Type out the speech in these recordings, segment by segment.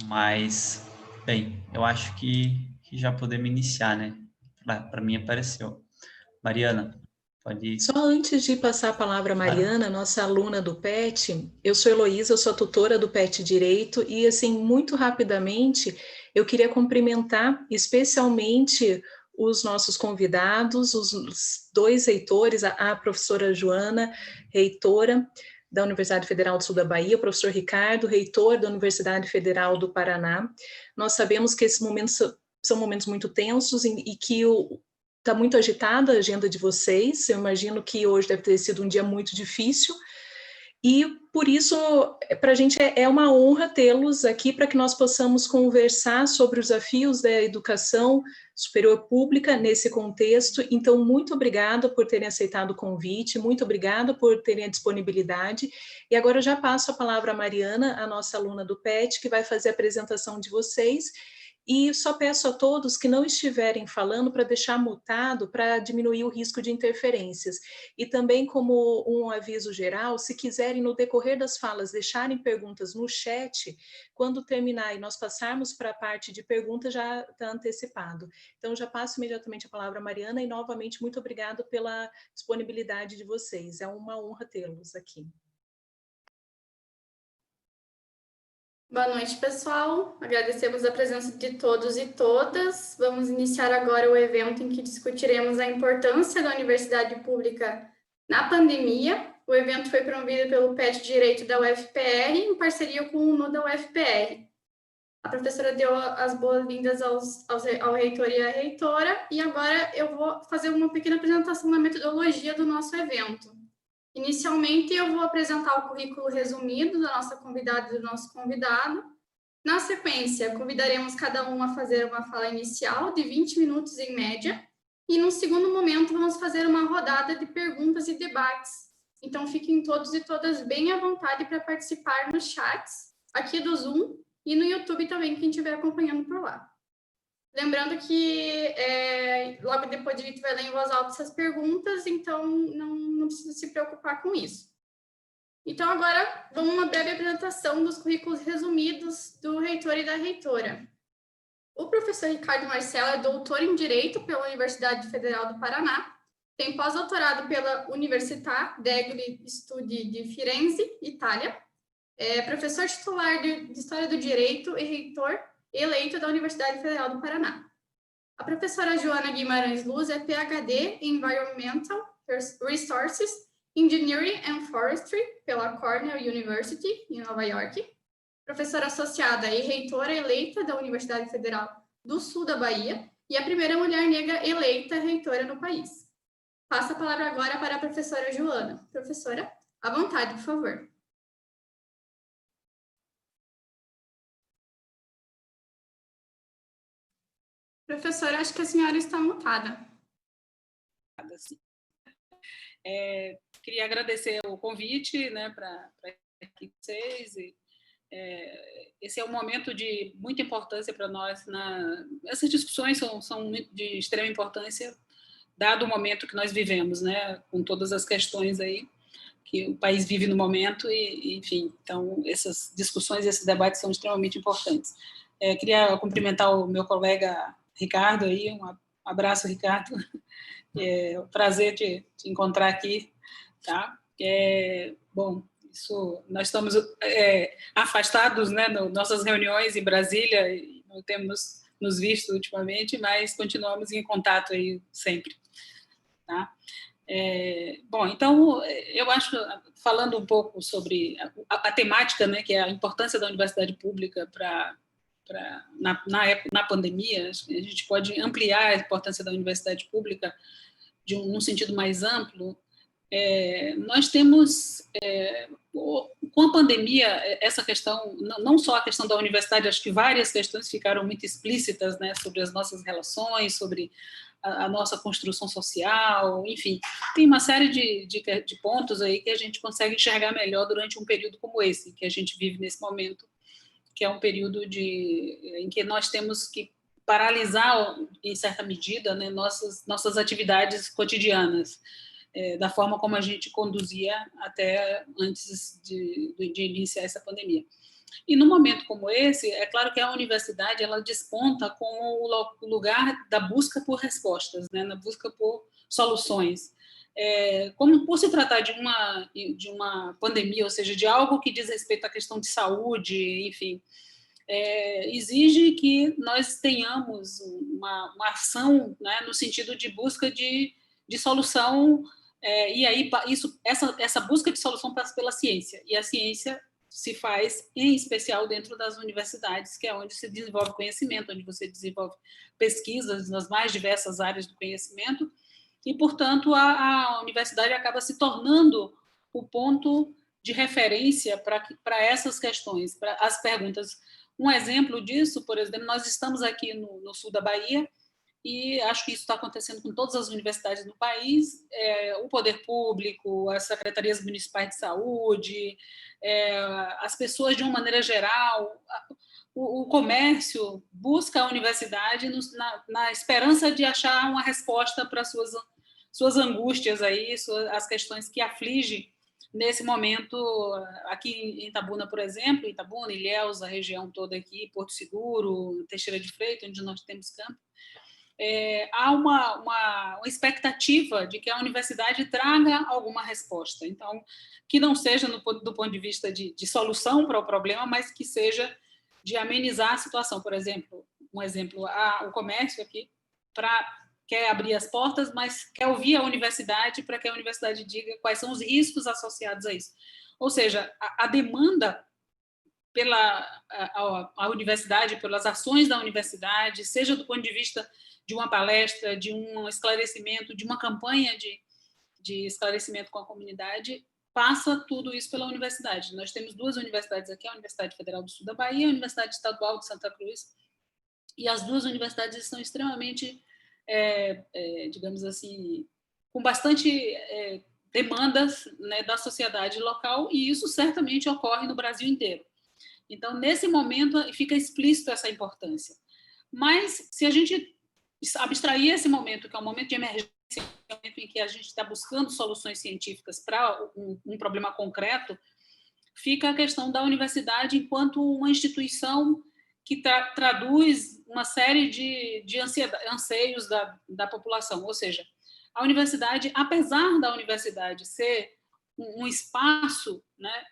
Mas, bem, eu acho que já podemos iniciar, né? Para mim apareceu. Mariana, pode Só ir. antes de passar a palavra à Claro. Mariana, nossa aluna do PET, eu sou Heloísa, eu sou tutora do PET Direito e, assim, muito rapidamente, eu queria cumprimentar especialmente os nossos convidados, os dois reitores, a professora Joana, reitora da Universidade Federal do Sul da Bahia, o professor Ricardo, reitor da Universidade Federal do Paraná. Nós sabemos que esses momentos são momentos muito tensos e que está muito agitada a agenda de vocês. Eu imagino que hoje deve ter sido um dia muito difícil. E por isso, para a gente é uma honra tê-los aqui para que nós possamos conversar sobre os desafios da educação superior pública nesse contexto. Então, muito obrigada por terem aceitado o convite, muito obrigada por terem a disponibilidade. E agora eu já passo a palavra à Mariana, a nossa aluna do PET, que vai fazer a apresentação de vocês. E só peço a todos que não estiverem falando para deixar mutado para diminuir o risco de interferências. E também, como um aviso geral, se quiserem, no decorrer das falas, deixarem perguntas no chat, quando terminar e nós passarmos para a parte de perguntas, já está antecipado. Então, já passo imediatamente a palavra à Mariana e, novamente, muito obrigado pela disponibilidade de vocês. É uma honra tê-los aqui. Boa noite, pessoal. Agradecemos a presença de todos e todas. Vamos iniciar agora o evento em que discutiremos a importância da universidade pública na pandemia. O evento foi promovido pelo PET Direito da UFPR, em parceria com o NU da UFPR. A professora deu as boas-vindas ao reitor e à reitora, e agora eu vou fazer uma pequena apresentação da metodologia do nosso evento. Inicialmente, eu vou apresentar o currículo resumido da nossa convidada e do nosso convidado. Na sequência, convidaremos cada um a fazer uma fala inicial de 20 minutos em média. E, no segundo momento, vamos fazer uma rodada de perguntas e debates. Então, fiquem todos e todas bem à vontade para participar nos chats, aqui do Zoom e no YouTube também, quem estiver acompanhando por lá. Lembrando que logo depois a gente vai ler em voz alta essas perguntas, então não precisa se preocupar com isso. Então, agora, vamos uma breve apresentação dos currículos resumidos do reitor e da reitora. O professor Ricardo Marcelo é doutor em Direito pela Universidade Federal do Paraná, tem pós-doutorado pela Università degli Studi di Firenze, Itália, é professor titular de História do Direito e reitor eleito da Universidade Federal do Paraná. A professora Joana Guimarães Luz é PhD em Environmental Resources, Engineering and Forestry pela Cornell University, em Nova York. Professora associada e reitora eleita da Universidade Federal do Sul da Bahia e a primeira mulher negra eleita reitora no país. Passo a palavra agora para a professora Joana. Professora, à vontade, por favor. Professora, acho que a senhora está mutada. Queria agradecer o convite, né, para aqui vocês. Esse é um momento de muita importância para nós. Essas discussões são de extrema importância, dado o momento que nós vivemos, né, com todas as questões aí que o país vive no momento, enfim, então essas discussões, esses debates são extremamente importantes. Queria cumprimentar o meu colega Ricardo aí, um abraço, Ricardo, é um prazer te encontrar aqui, tá? Bom, nós estamos afastados, né, nossas reuniões em Brasília, e não temos nos visto ultimamente, mas continuamos em contato aí sempre, tá? Bom, então, eu acho, falando um pouco sobre a temática, né, que é a importância da universidade pública na pandemia, a gente pode ampliar a importância da universidade pública num sentido mais amplo. Nós temos, com a pandemia, essa questão, não só a questão da universidade, acho que várias questões ficaram muito explícitas, né, sobre as nossas relações, sobre a nossa construção social, enfim, tem uma série de pontos aí que a gente consegue enxergar melhor durante um período como esse, que a gente vive nesse momento, que é um período em que nós temos que paralisar, em certa medida, né, nossas atividades cotidianas, da forma como a gente conduzia até antes de iniciar essa pandemia. E num momento como esse, é claro que a universidade ela desponta como o lugar da busca por respostas, né, na busca por soluções. Como por se tratar de uma pandemia, ou seja, de algo que diz respeito à questão de saúde, enfim, exige que nós tenhamos uma ação, né, no sentido de busca de solução, e aí essa busca de solução passa pela ciência, e a ciência se faz, em especial, dentro das universidades, que é onde se desenvolve conhecimento, onde você desenvolve pesquisas nas mais diversas áreas do conhecimento, e, portanto, a universidade acaba se tornando o ponto de referência para essas questões, para as perguntas. Um exemplo disso, por exemplo, nós estamos aqui no sul da Bahia, e acho que isso está acontecendo com todas as universidades no país, o poder público, as secretarias municipais de saúde, as pessoas de uma maneira geral, o comércio busca a universidade na esperança de achar uma resposta para suas angústias, aí, as questões que afligem nesse momento, aqui em Itabuna, por exemplo, Itabuna, Ilhéus, a região toda aqui, Porto Seguro, Teixeira de Freitas, onde nós temos campo, há uma expectativa de que a universidade traga alguma resposta. Então, que não seja do ponto de vista de solução para o problema, mas que seja de amenizar a situação. Por exemplo, o comércio aqui quer abrir as portas, mas quer ouvir a universidade para que a universidade diga quais são os riscos associados a isso. Ou seja, a demanda a universidade, pelas ações da universidade, seja do ponto de vista de uma palestra, de um esclarecimento, de uma campanha de esclarecimento com a comunidade, passa tudo isso pela universidade. Nós temos 2 universidades aqui, a Universidade Federal do Sul da Bahia e a Universidade Estadual de Santa Cruz, e as 2 universidades estão extremamente, digamos assim, com bastante demandas, né, da sociedade local, e isso certamente ocorre no Brasil inteiro. Então, nesse momento, fica explícito essa importância. Mas, se a gente abstrair esse momento, que é um momento de emergência, um momento em que a gente está buscando soluções científicas para um problema concreto, fica a questão da universidade enquanto uma instituição que traduz uma série de anseios da população. Ou seja, a universidade, apesar da universidade ser um espaço, né,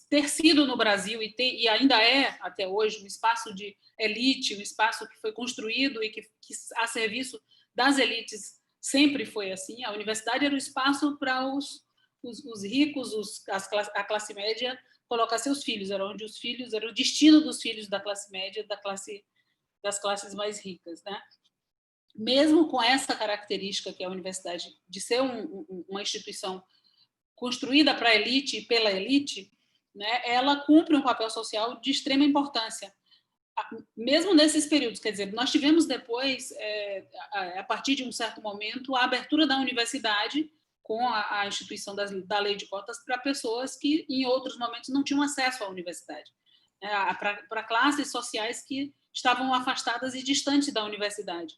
ter sido no Brasil e ainda é até hoje um espaço de elite, um espaço que foi construído e que a serviço das elites sempre foi assim. A universidade era o espaço para os ricos, a classe média colocar seus filhos, era onde os filhos, era o destino dos filhos da classe média, das classes mais ricas, né? Mesmo com essa característica que é a universidade de ser uma instituição construída para a elite e pela elite, né, ela cumpre um papel social de extrema importância. Mesmo nesses períodos, quer dizer, nós tivemos depois, a partir de um certo momento, a abertura da universidade com a instituição da lei de cotas para pessoas que, em outros momentos, não tinham acesso à universidade, para classes sociais que estavam afastadas e distantes da universidade.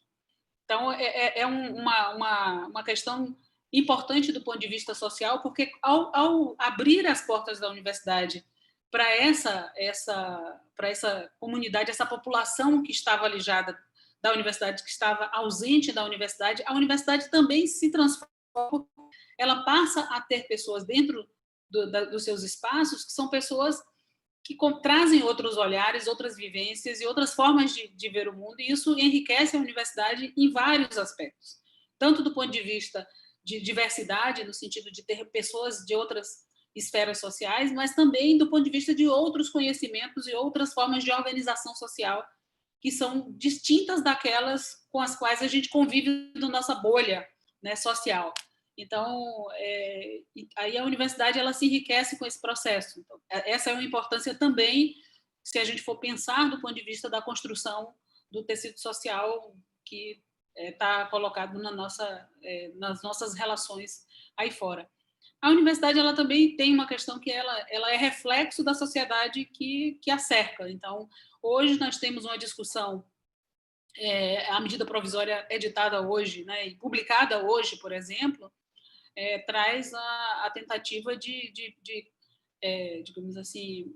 Então, é uma questão importante do ponto de vista social, porque ao abrir as portas da universidade para essa comunidade, essa população que estava alijada da universidade, que estava ausente da universidade, a universidade também se transforma, ela passa a ter pessoas dentro dos seus espaços que são pessoas que trazem outros olhares, outras vivências e outras formas de ver o mundo, e isso enriquece a universidade em vários aspectos, tanto do ponto de vista de diversidade, no sentido de ter pessoas de outras esferas sociais, mas também do ponto de vista de outros conhecimentos e outras formas de organização social que são distintas daquelas com as quais a gente convive na nossa bolha, né, social. Então, aí a universidade ela se enriquece com esse processo. Então, essa é uma importância também, se a gente for pensar do ponto de vista da construção do tecido social que está colocado nas nossas relações aí fora. A universidade ela também tem uma questão que ela é reflexo da sociedade que a cerca. Então, hoje nós temos uma discussão, a medida provisória editada hoje, né, e publicada hoje, por exemplo, traz a tentativa digamos assim,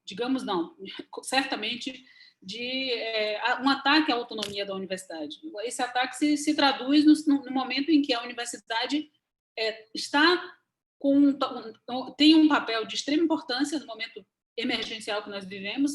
digamos não, certamente, de um ataque à autonomia da universidade. Esse ataque se traduz no momento em que a universidade está tem um papel de extrema importância no momento emergencial que nós vivemos,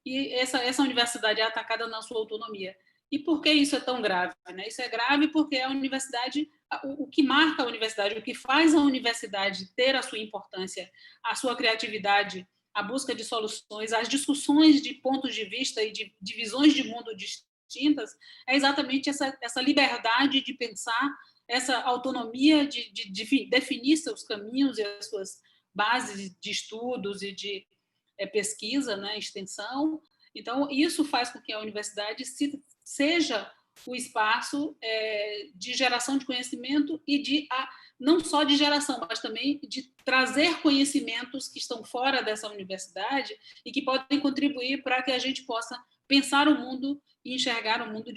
e essa universidade é atacada na sua autonomia. E por que isso é tão grave? Né? Isso é grave porque a universidade, o que marca a universidade, o que faz a universidade ter a sua importância, a sua criatividade, a busca de soluções, as discussões de pontos de vista e de visões de mundo distintas, é exatamente essa liberdade de pensar, essa autonomia de definir seus caminhos e as suas bases de estudos e de pesquisa, né, extensão. Então, isso faz com que a universidade seja o espaço de geração de conhecimento e não só de geração, mas também de trazer conhecimentos que estão fora dessa universidade e que podem contribuir para que a gente possa pensar o mundo e enxergar o mundo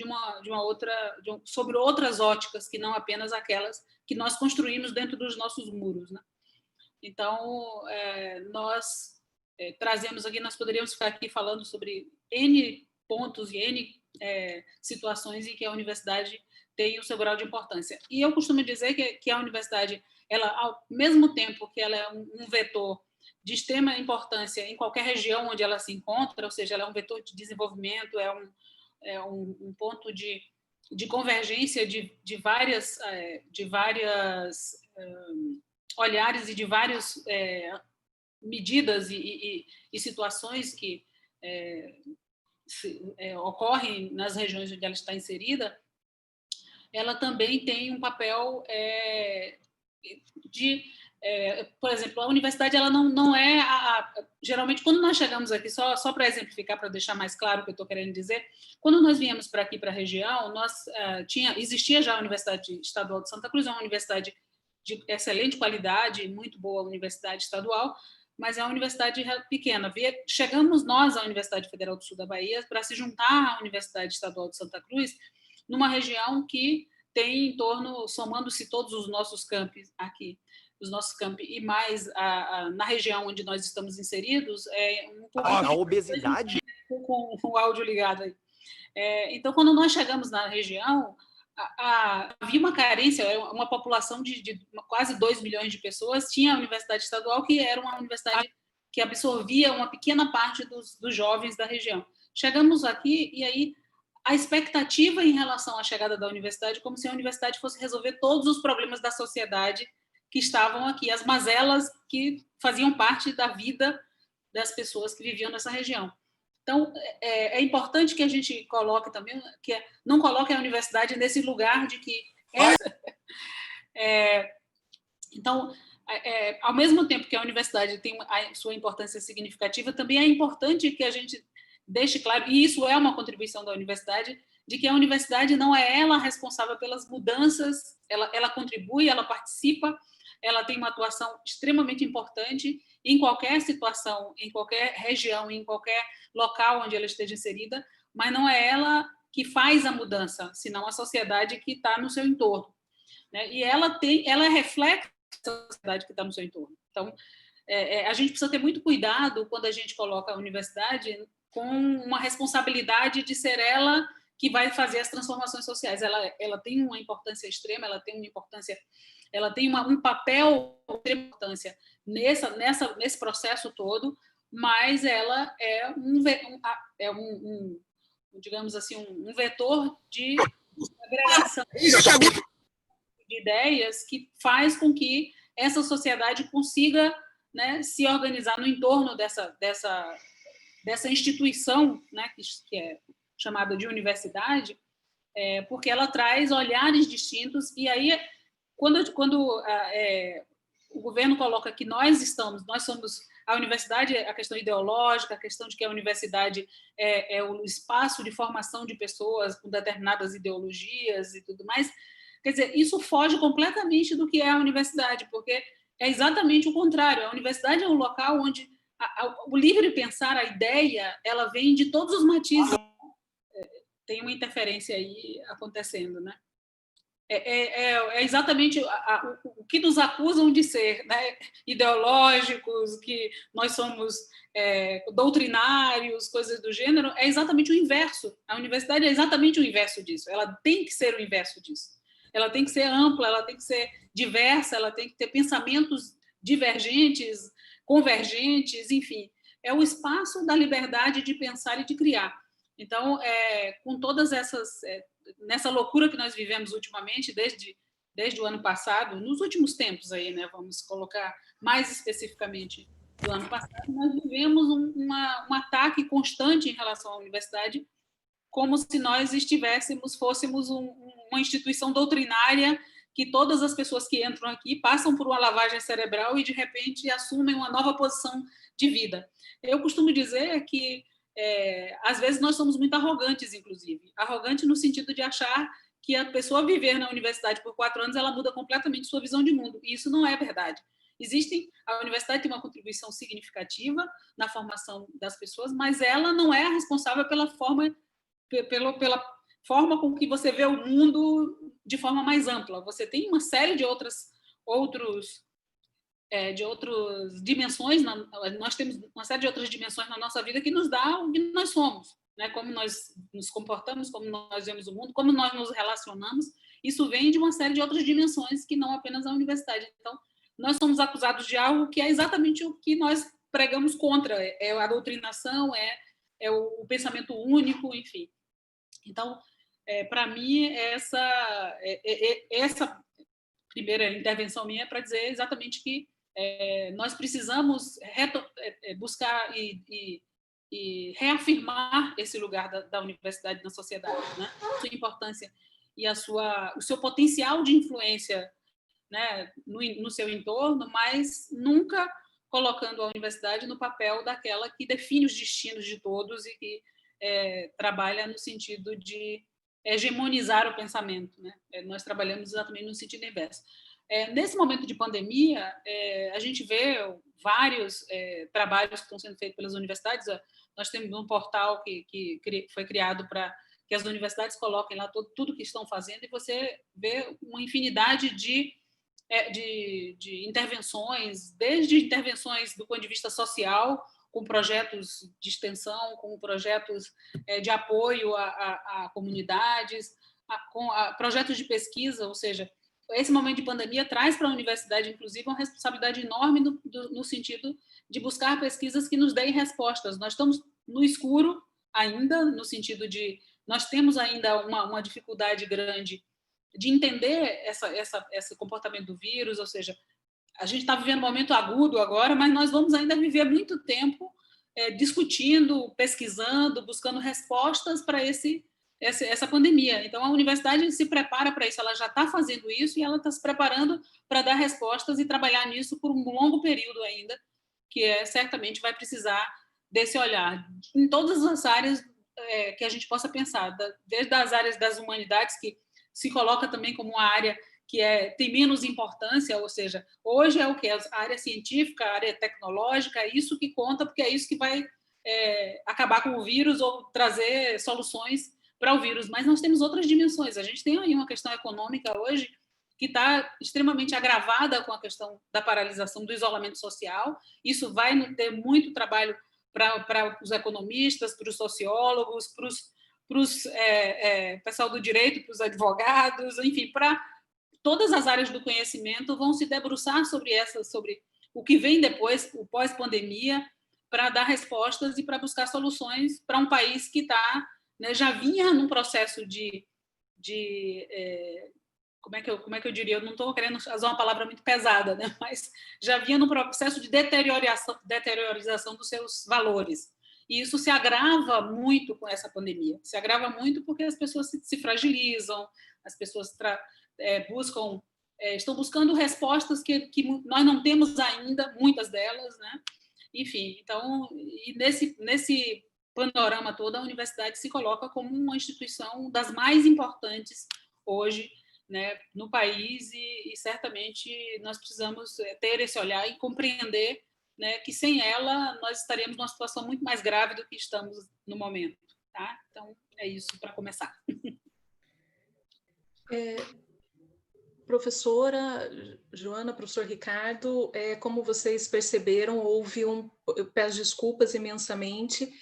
sobre outras óticas, que não apenas aquelas que nós construímos dentro dos nossos muros. Né? Então, nós trazemos aqui, nós poderíamos ficar aqui falando sobre N pontos e N situações em que a universidade tem o seu grau de importância. E eu costumo dizer que a universidade, ela, ao mesmo tempo que ela é um vetor de extrema importância em qualquer região onde ela se encontra, ou seja, ela é um vetor de desenvolvimento, é um ponto de convergência de várias olhares e de várias medidas e situações que ocorrem nas regiões onde ela está inserida, ela também tem um papel por exemplo, a universidade ela não é geralmente, quando nós chegamos aqui, só para exemplificar, para deixar mais claro o que eu estou querendo dizer, quando nós viemos para aqui, para a região, existia já a Universidade Estadual de Santa Cruz, é uma universidade de excelente qualidade, muito boa universidade estadual, mas é uma universidade pequena. Chegamos nós, a Universidade Federal do Sul da Bahia, para se juntar à Universidade Estadual de Santa Cruz, numa região que tem em torno, somando-se todos os nossos campos aqui, os nossos campi e mais na região onde nós estamos inseridos, um pouco a obesidade com o áudio ligado aí. Então, quando nós chegamos na região, havia uma carência, uma população de quase 2 milhões de pessoas, tinha a Universidade Estadual, que era uma universidade que absorvia uma pequena parte dos jovens da região. Chegamos aqui e aí a expectativa em relação à chegada da universidade, como se a universidade fosse resolver todos os problemas da sociedade que estavam aqui, as mazelas que faziam parte da vida das pessoas que viviam nessa região. Então, é importante que a gente coloque também, não coloque a universidade nesse lugar de que... Então, ao mesmo tempo que a universidade tem a sua importância significativa, também é importante que a gente deixe claro, e isso é uma contribuição da universidade, de que a universidade não é ela responsável pelas mudanças, ela contribui, ela participa, ela tem uma atuação extremamente importante em qualquer situação, em qualquer região, em qualquer local onde ela esteja inserida, mas não é ela que faz a mudança, senão a sociedade que está no seu entorno. Né? E ela reflete a sociedade que está no seu entorno. Então, a gente precisa ter muito cuidado quando a gente coloca a universidade com uma responsabilidade de ser ela que vai fazer as transformações sociais. Ela tem uma importância extrema, ela tem um papel de extrema importância nesse processo todo, mas ela digamos assim, um vetor de agregação de ideias que faz com que essa sociedade consiga, né, se organizar no entorno dessa instituição, né, que é chamada de universidade, porque ela traz olhares distintos, e aí, quando o governo coloca que nós somos a universidade, a questão ideológica, a questão de que a universidade é o espaço de formação de pessoas com determinadas ideologias e tudo mais, quer dizer, isso foge completamente do que é a universidade, porque é exatamente o contrário. A universidade é um local onde o livre pensar, a ideia, ela vem de todos os matizes. Tem uma interferência aí acontecendo, né? é exatamente o que nos acusam de ser, né, ideológicos, que nós somos doutrinários, coisas do gênero, é exatamente o inverso. A universidade é exatamente o inverso disso. Ela tem que ser o inverso disso. Ela tem que ser ampla, ela tem que ser diversa, ela tem que ter pensamentos divergentes, convergentes, enfim. É o espaço da liberdade de pensar e de criar. Então, com todas essas... nessa loucura que nós vivemos ultimamente, desde o ano passado, nos últimos tempos aí, né, vamos colocar mais especificamente do ano passado, nós vivemos um ataque constante em relação à universidade, como se nós fôssemos uma instituição doutrinária que todas as pessoas que entram aqui passam por uma lavagem cerebral e, de repente, assumem uma nova posição de vida. Eu costumo dizer que, às vezes, nós somos muito arrogantes, inclusive. Arrogante no sentido de achar que a pessoa viver na universidade por 4 anos, ela muda completamente sua visão de mundo. E isso não é verdade. A universidade tem uma contribuição significativa na formação das pessoas, mas ela não é a responsável pela forma com que você vê o mundo de forma mais ampla. Você tem uma série de outras dimensões, nós temos uma série de outras dimensões na nossa vida que nos dá o que nós somos, né? Como nós nos comportamos, como nós vemos o mundo, como nós nos relacionamos. Isso vem de uma série de outras dimensões que não apenas a universidade. Então, nós somos acusados de algo que é exatamente o que nós pregamos contra, é a doutrinação, é o pensamento único, enfim. Então, para mim, essa primeira intervenção minha é para dizer exatamente que nós precisamos buscar e reafirmar esse lugar da universidade na sociedade, né? Sua importância e o seu potencial de influência, né, no seu entorno, mas nunca colocando a universidade no papel daquela que define os destinos de todos e que trabalha no sentido de hegemonizar o pensamento, né? Nós trabalhamos exatamente no sentido inverso. Nesse momento de pandemia, a gente vê vários trabalhos que estão sendo feitos pelas universidades. Nós temos um portal que foi criado para que as universidades coloquem lá tudo que estão fazendo, e você vê uma infinidade de intervenções, desde intervenções do ponto de vista social, com projetos de extensão, com projetos de apoio a comunidades, com projetos de pesquisa, ou seja, esse momento de pandemia traz para a universidade, inclusive, uma responsabilidade enorme no sentido de buscar pesquisas que nos deem respostas. Nós estamos no escuro ainda, no sentido de nós temos ainda uma dificuldade grande de entender esse comportamento do vírus, ou seja, a gente está vivendo um momento agudo agora, mas nós vamos ainda viver muito tempo discutindo, pesquisando, buscando respostas para essa pandemia. Então, a universidade se prepara para isso, ela já está fazendo isso e ela está se preparando para dar respostas e trabalhar nisso por um longo período ainda, que certamente vai precisar desse olhar em todas as áreas que a gente possa pensar, desde as áreas das humanidades, que se coloca também como uma área que tem menos importância, ou seja, hoje é o que? A área científica, a área tecnológica, é isso que conta, porque é isso que vai acabar com o vírus ou trazer soluções para o vírus. Mas nós temos outras dimensões. A gente tem aí uma questão econômica hoje que está extremamente agravada com a questão da paralisação do isolamento social. Isso vai ter muito trabalho para os economistas, para os sociólogos, para os pessoal do direito, para os advogados, enfim, para todas as áreas do conhecimento vão se debruçar sobre o que vem depois, o pós-pandemia, para dar respostas e para buscar soluções para um país que já vinha num processo de como é que eu diria? Eu não estou querendo usar uma palavra muito pesada, né? Mas já vinha num processo de deteriorização dos seus valores. E isso se agrava muito com essa pandemia. Se agrava muito porque as pessoas se fragilizam, as pessoas estão buscando respostas que nós não temos ainda, muitas delas, né? Enfim, então, e nesse panorama todo, a universidade se coloca como uma instituição das mais importantes hoje, né, no país, e certamente nós precisamos ter esse olhar e compreender, né, que sem ela nós estaremos numa situação muito mais grave do que estamos no momento, tá? Então, é isso para começar. Professora Joana, professor Ricardo, como vocês perceberam, eu peço desculpas imensamente,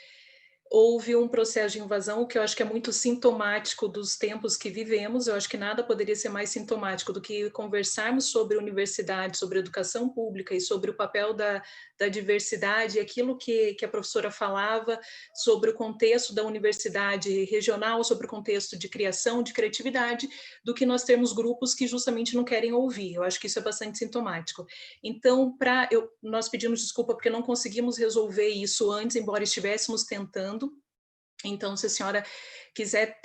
houve um processo de invasão, o que eu acho que é muito sintomático dos tempos que vivemos. Eu acho que nada poderia ser mais sintomático do que conversarmos sobre universidade, sobre educação pública e sobre o papel da diversidade, aquilo que a professora falava sobre o contexto da universidade regional, sobre o contexto de criação, de criatividade, do que nós termos grupos que justamente não querem ouvir. Eu acho que isso é bastante sintomático. Então, nós pedimos desculpa porque não conseguimos resolver isso antes, embora estivéssemos tentando. Então, se a senhora quiser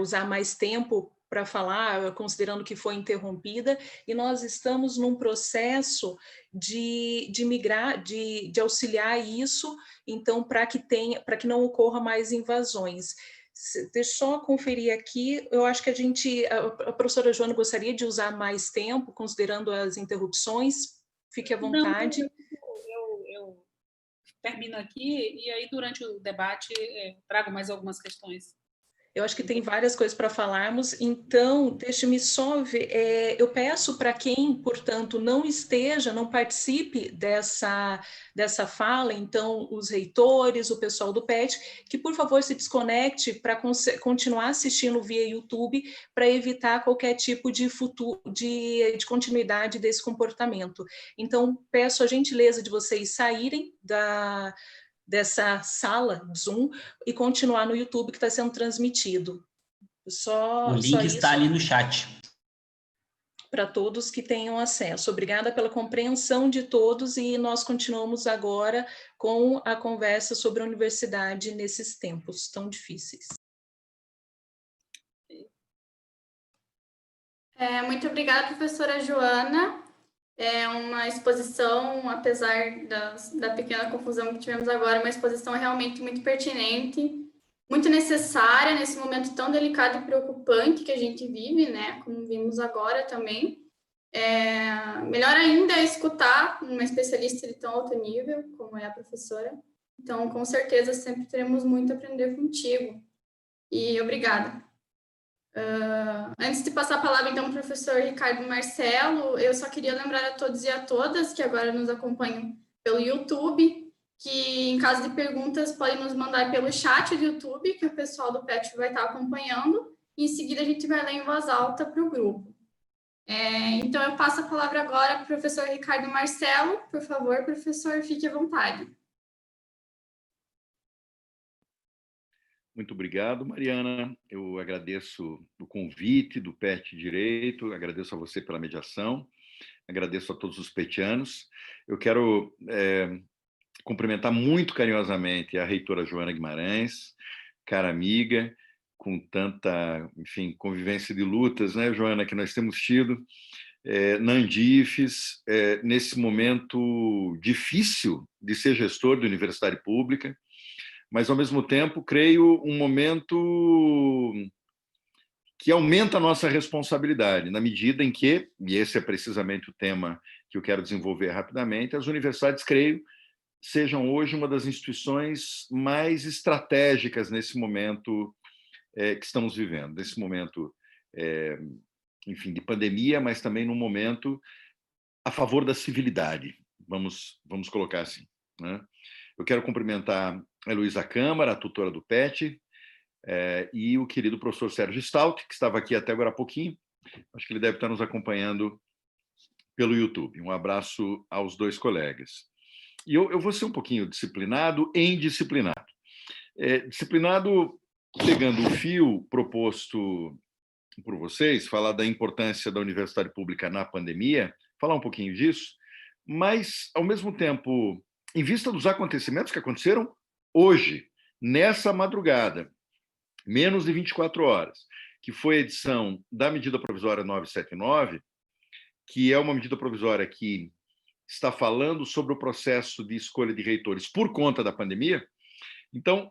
usar mais tempo para falar, considerando que foi interrompida, e nós estamos num processo de migrar, de auxiliar isso, então, para que não ocorra mais invasões. Deixa eu só conferir aqui, eu acho que a professora Joana gostaria de usar mais tempo, considerando as interrupções, fique à vontade. Não, eu termino aqui e aí durante o debate trago mais algumas questões. Eu acho que tem várias coisas para falarmos, então deixe-me só ver. Eu peço para quem, portanto, não participe dessa fala, então os reitores, o pessoal do PET, que por favor se desconecte para continuar assistindo via YouTube, para evitar qualquer tipo de continuidade desse comportamento. Então, peço a gentileza de vocês saírem dessa sala Zoom e continuar no YouTube que está sendo transmitido. O link está ali no chat. Para todos que tenham acesso. Obrigada pela compreensão de todos e nós continuamos agora com a conversa sobre a universidade nesses tempos tão difíceis. Muito obrigada, professora Joana. É uma exposição, apesar da pequena confusão que tivemos agora, uma exposição realmente muito pertinente, muito necessária nesse momento tão delicado e preocupante que a gente vive, né? Como vimos agora também. Melhor ainda é escutar uma especialista de tão alto nível, como é a professora. Então, com certeza, sempre teremos muito a aprender contigo. E obrigada. Antes de passar a palavra, então, para o professor Ricardo Marcelo, eu só queria lembrar a todos e a todas que agora nos acompanham pelo YouTube, que em caso de perguntas podem nos mandar pelo chat do YouTube, que o pessoal do PET vai estar acompanhando, e em seguida a gente vai ler em voz alta para o grupo. Então, eu passo a palavra agora para o professor Ricardo Marcelo. Por favor, professor, fique à vontade. Muito obrigado, Mariana. Eu agradeço o convite do PET Direito, agradeço a você pela mediação, agradeço a todos os petianos. Eu quero cumprimentar muito carinhosamente a reitora Joana Guimarães, cara amiga, com tanta, enfim, convivência de lutas, né, Joana, que nós temos tido na Andifes, nesse momento difícil de ser gestor de universidade pública, mas, ao mesmo tempo, creio um momento que aumenta a nossa responsabilidade, na medida em que, e esse é precisamente o tema que eu quero desenvolver rapidamente, as universidades, creio, sejam hoje uma das instituições mais estratégicas nesse momento que estamos vivendo, nesse momento, enfim, de pandemia, mas também num momento a favor da civilidade, vamos colocar assim, né? Eu quero cumprimentar a Heloísa Câmara, a tutora do PET, e o querido professor Sérgio Stout, que estava aqui até agora há pouquinho. Acho que ele deve estar nos acompanhando pelo YouTube. Um abraço aos dois colegas. E eu vou ser um pouquinho disciplinado e indisciplinado. Disciplinado, pegando o fio proposto por vocês, falar da importância da universidade pública na pandemia, falar um pouquinho disso, mas, ao mesmo tempo, em vista dos acontecimentos que aconteceram hoje, nessa madrugada, menos de 24 horas, que foi a edição da medida provisória 979, que é uma medida provisória que está falando sobre o processo de escolha de reitores por conta da pandemia. Então,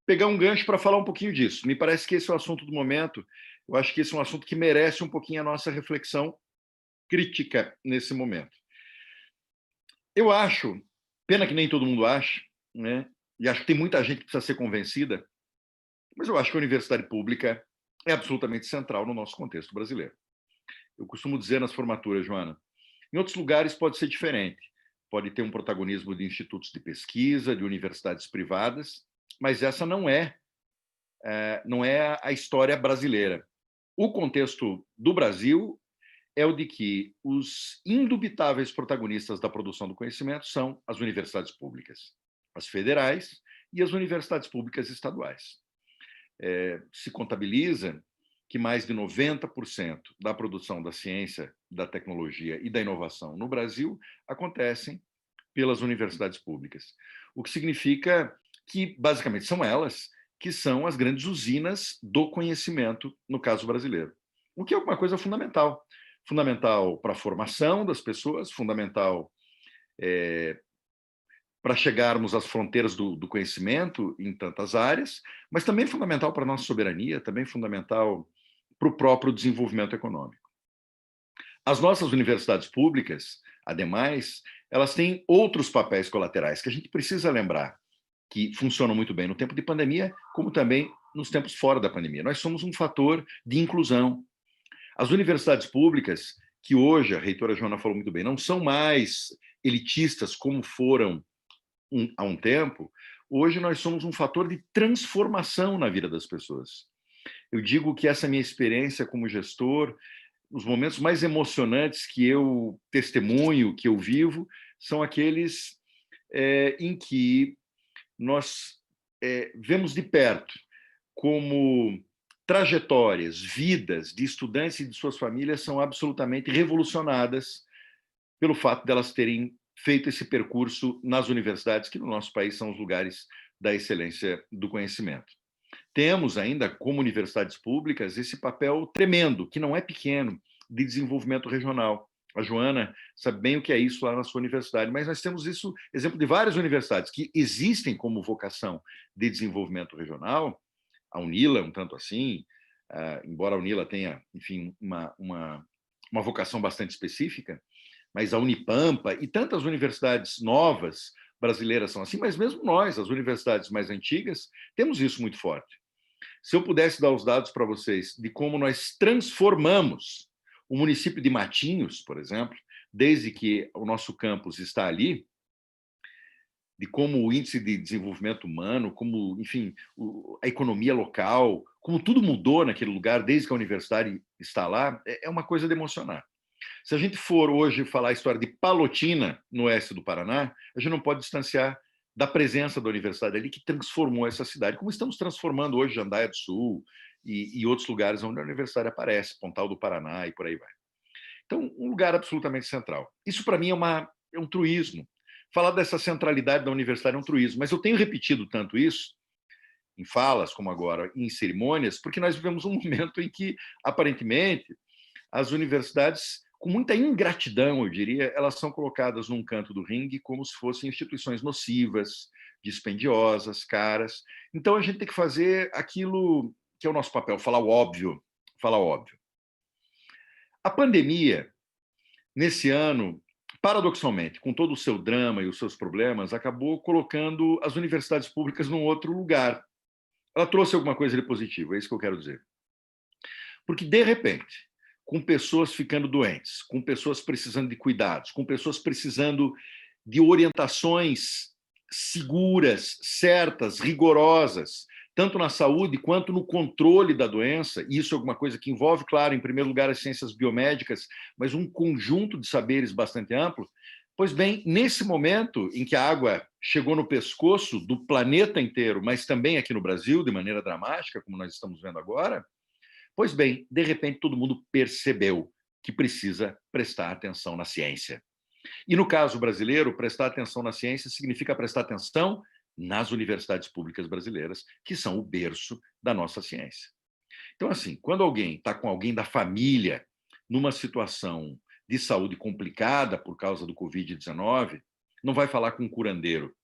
pegar um gancho para falar um pouquinho disso. Me parece que esse é o assunto do momento. Eu acho que esse é um assunto que merece um pouquinho a nossa reflexão crítica nesse momento. Eu acho, pena que nem todo mundo acha, né? E acho que tem muita gente que precisa ser convencida, mas eu acho que a universidade pública é absolutamente central no nosso contexto brasileiro. Eu costumo dizer nas formaturas, Joana, em outros lugares pode ser diferente. Pode ter um protagonismo de institutos de pesquisa, de universidades privadas, mas essa não é a história brasileira. O contexto do Brasil é o de que os indubitáveis protagonistas da produção do conhecimento são as universidades públicas, as federais e as universidades públicas estaduais. Se contabiliza que mais de 90% da produção da ciência, da tecnologia e da inovação no Brasil acontecem pelas universidades públicas, o que significa que, basicamente, são elas que são as grandes usinas do conhecimento, no caso brasileiro. O que é uma coisa fundamental. Fundamental para a formação das pessoas, fundamental para chegarmos às fronteiras do conhecimento em tantas áreas, mas também fundamental para a nossa soberania, também fundamental para o próprio desenvolvimento econômico. As nossas universidades públicas, ademais, elas têm outros papéis colaterais que a gente precisa lembrar, que funcionam muito bem no tempo de pandemia, como também nos tempos fora da pandemia. Nós somos um fator de inclusão. As universidades públicas, que hoje, a reitora Joana falou muito bem, não são mais elitistas como foram há um tempo, hoje nós somos um fator de transformação na vida das pessoas. Eu digo que essa minha experiência como gestor, os momentos mais emocionantes que eu testemunho, que eu vivo, são aqueles em que nós vemos de perto como trajetórias, vidas de estudantes e de suas famílias são absolutamente revolucionadas pelo fato de elas terem feito esse percurso nas universidades, que no nosso país são os lugares da excelência do conhecimento. Temos ainda, como universidades públicas, esse papel tremendo, que não é pequeno, de desenvolvimento regional. A Joana sabe bem o que é isso lá na sua universidade, mas nós temos isso, exemplo de várias universidades que existem como vocação de desenvolvimento regional. A UNILA, um tanto assim, embora a UNILA tenha, enfim, uma vocação bastante específica, mas a Unipampa e tantas universidades novas brasileiras são assim, mas mesmo nós, as universidades mais antigas, temos isso muito forte. Se eu pudesse dar os dados para vocês de como nós transformamos o município de Matinhos, por exemplo, desde que o nosso campus está ali, de como o índice de desenvolvimento humano, como, enfim, a economia local, como tudo mudou naquele lugar desde que a universidade está lá, é uma coisa de emocionar. Se a gente for hoje falar a história de Palotina, no oeste do Paraná, a gente não pode distanciar da presença da universidade ali, que transformou essa cidade, como estamos transformando hoje Jandaia do Sul e outros lugares onde a universidade aparece, Pontal do Paraná e por aí vai. Então, um lugar absolutamente central. Isso, para mim, é um truísmo. Falar dessa centralidade da universidade é um truísmo, mas eu tenho repetido tanto isso, em falas como agora, em cerimônias, porque nós vivemos um momento em que, aparentemente, as universidades, com muita ingratidão, eu diria, elas são colocadas num canto do ringue como se fossem instituições nocivas, dispendiosas, caras. Então, a gente tem que fazer aquilo que é o nosso papel, falar o óbvio, falar o óbvio. A pandemia, nesse ano, paradoxalmente, com todo o seu drama e os seus problemas, acabou colocando as universidades públicas num outro lugar. Ela trouxe alguma coisa de positivo, é isso que eu quero dizer. Porque, de repente, com pessoas ficando doentes, com pessoas precisando de cuidados, com pessoas precisando de orientações seguras, certas, rigorosas, tanto na saúde quanto no controle da doença, e isso é alguma coisa que envolve, claro, em primeiro lugar, as ciências biomédicas, mas um conjunto de saberes bastante amplo. Pois bem, nesse momento em que a água chegou no pescoço do planeta inteiro, mas também aqui no Brasil, de maneira dramática, como nós estamos vendo agora, pois bem, de repente todo mundo percebeu que precisa prestar atenção na ciência. E no caso brasileiro, prestar atenção na ciência significa prestar atenção nas universidades públicas brasileiras, que são o berço da nossa ciência. Então, assim, quando alguém está com alguém da família numa situação de saúde complicada por causa do Covid-19, não vai falar com um curandeiro,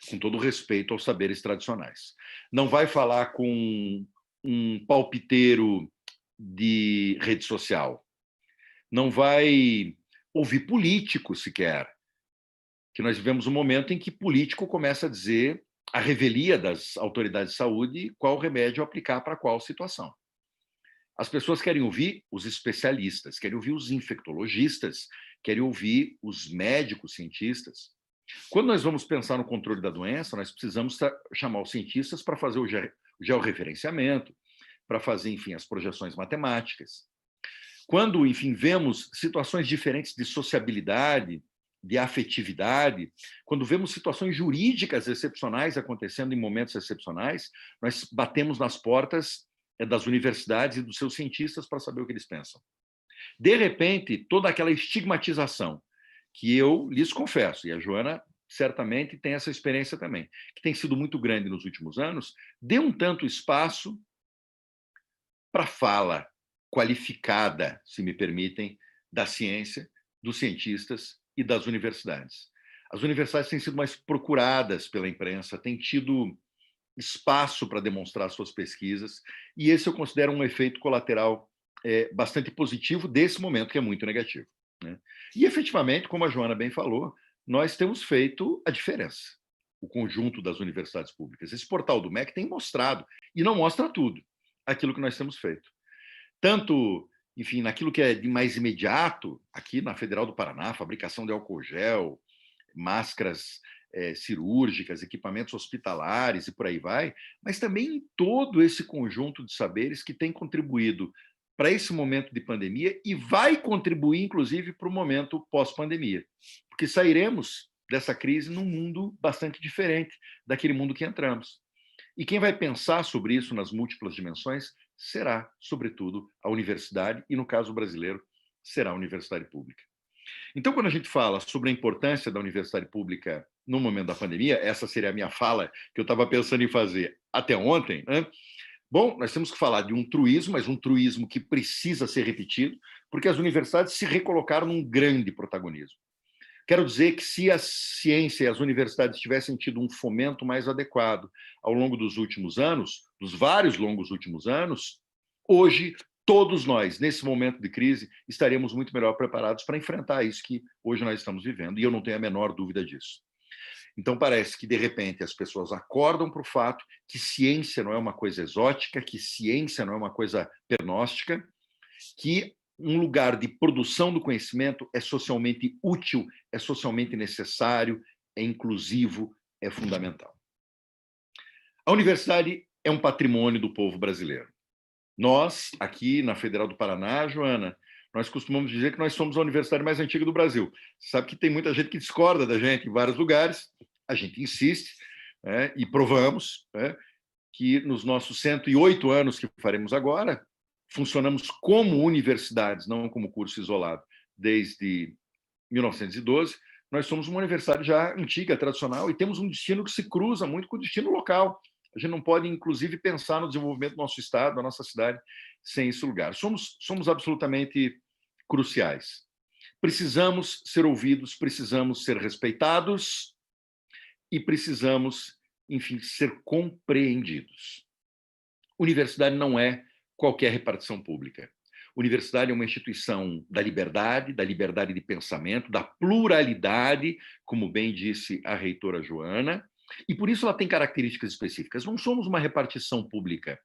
com todo respeito aos saberes tradicionais. Não vai falar com um palpiteiro de rede social. Não vai ouvir político sequer. Que nós vivemos um momento em que político começa a dizer a revelia das autoridades de saúde qual remédio aplicar para qual situação. As pessoas querem ouvir os especialistas, querem ouvir os infectologistas, querem ouvir os médicos, cientistas. Quando nós vamos pensar no controle da doença, nós precisamos chamar os cientistas para fazer o georreferenciamento, para fazer, enfim, as projeções matemáticas. Quando, enfim, vemos situações diferentes de sociabilidade, de afetividade, quando vemos situações jurídicas excepcionais acontecendo em momentos excepcionais, nós batemos nas portas das universidades e dos seus cientistas para saber o que eles pensam. De repente, toda aquela estigmatização que eu lhes confesso, e a Joana certamente tem essa experiência também, que tem sido muito grande nos últimos anos, deu um tanto espaço para fala qualificada, se me permitem, da ciência, dos cientistas e das universidades. As universidades têm sido mais procuradas pela imprensa, têm tido espaço para demonstrar suas pesquisas, e esse eu considero um efeito colateral bastante positivo desse momento, que é muito negativo, né? E, efetivamente, como a Joana bem falou, nós temos feito a diferença, o conjunto das universidades públicas. Esse portal do MEC tem mostrado, e não mostra tudo, aquilo que nós temos feito. Tanto, enfim, naquilo que é de mais imediato, aqui na Federal do Paraná, fabricação de álcool gel, máscaras cirúrgicas, equipamentos hospitalares e por aí vai, mas também em todo esse conjunto de saberes que tem contribuído para esse momento de pandemia e vai contribuir, inclusive, para o momento pós-pandemia. Porque sairemos dessa crise num mundo bastante diferente daquele mundo que entramos. E quem vai pensar sobre isso nas múltiplas dimensões será, sobretudo, a universidade, e no caso brasileiro, será a universidade pública. Então, quando a gente fala sobre a importância da universidade pública no momento da pandemia, essa seria a minha fala que eu estava pensando em fazer até ontem, né? Bom, nós temos que falar de um truísmo, mas um truísmo que precisa ser repetido, porque as universidades se recolocaram num grande protagonismo. Quero dizer que se a ciência e as universidades tivessem tido um fomento mais adequado ao longo dos últimos anos, dos vários longos últimos anos, hoje todos nós, nesse momento de crise, estaremos muito melhor preparados para enfrentar isso que hoje nós estamos vivendo, e eu não tenho a menor dúvida disso. Então, parece que, de repente, as pessoas acordam para o fato que ciência não é uma coisa exótica, que ciência não é uma coisa pernóstica, que um lugar de produção do conhecimento é socialmente útil, é socialmente necessário, é inclusivo, é fundamental. A universidade é um patrimônio do povo brasileiro. Nós, aqui na Federal do Paraná, Joana, nós costumamos dizer que nós somos a universidade mais antiga do Brasil. Sabe que tem muita gente que discorda da gente em vários lugares, a gente insiste, né, e provamos, né, que nos nossos 108 anos que faremos agora, funcionamos como universidades, não como curso isolado, desde 1912. Nós somos uma universidade já antiga, tradicional, e temos um destino que se cruza muito com o destino local. A gente não pode, inclusive, pensar no desenvolvimento do nosso estado, da nossa cidade, sem esse lugar. Somos absolutamente cruciais. Precisamos ser ouvidos, precisamos ser respeitados e precisamos, enfim, ser compreendidos. Universidade não é qualquer repartição pública. Universidade é uma instituição da liberdade de pensamento, da pluralidade, como bem disse a reitora Joana, e por isso ela tem características específicas. Não somos uma repartição pública,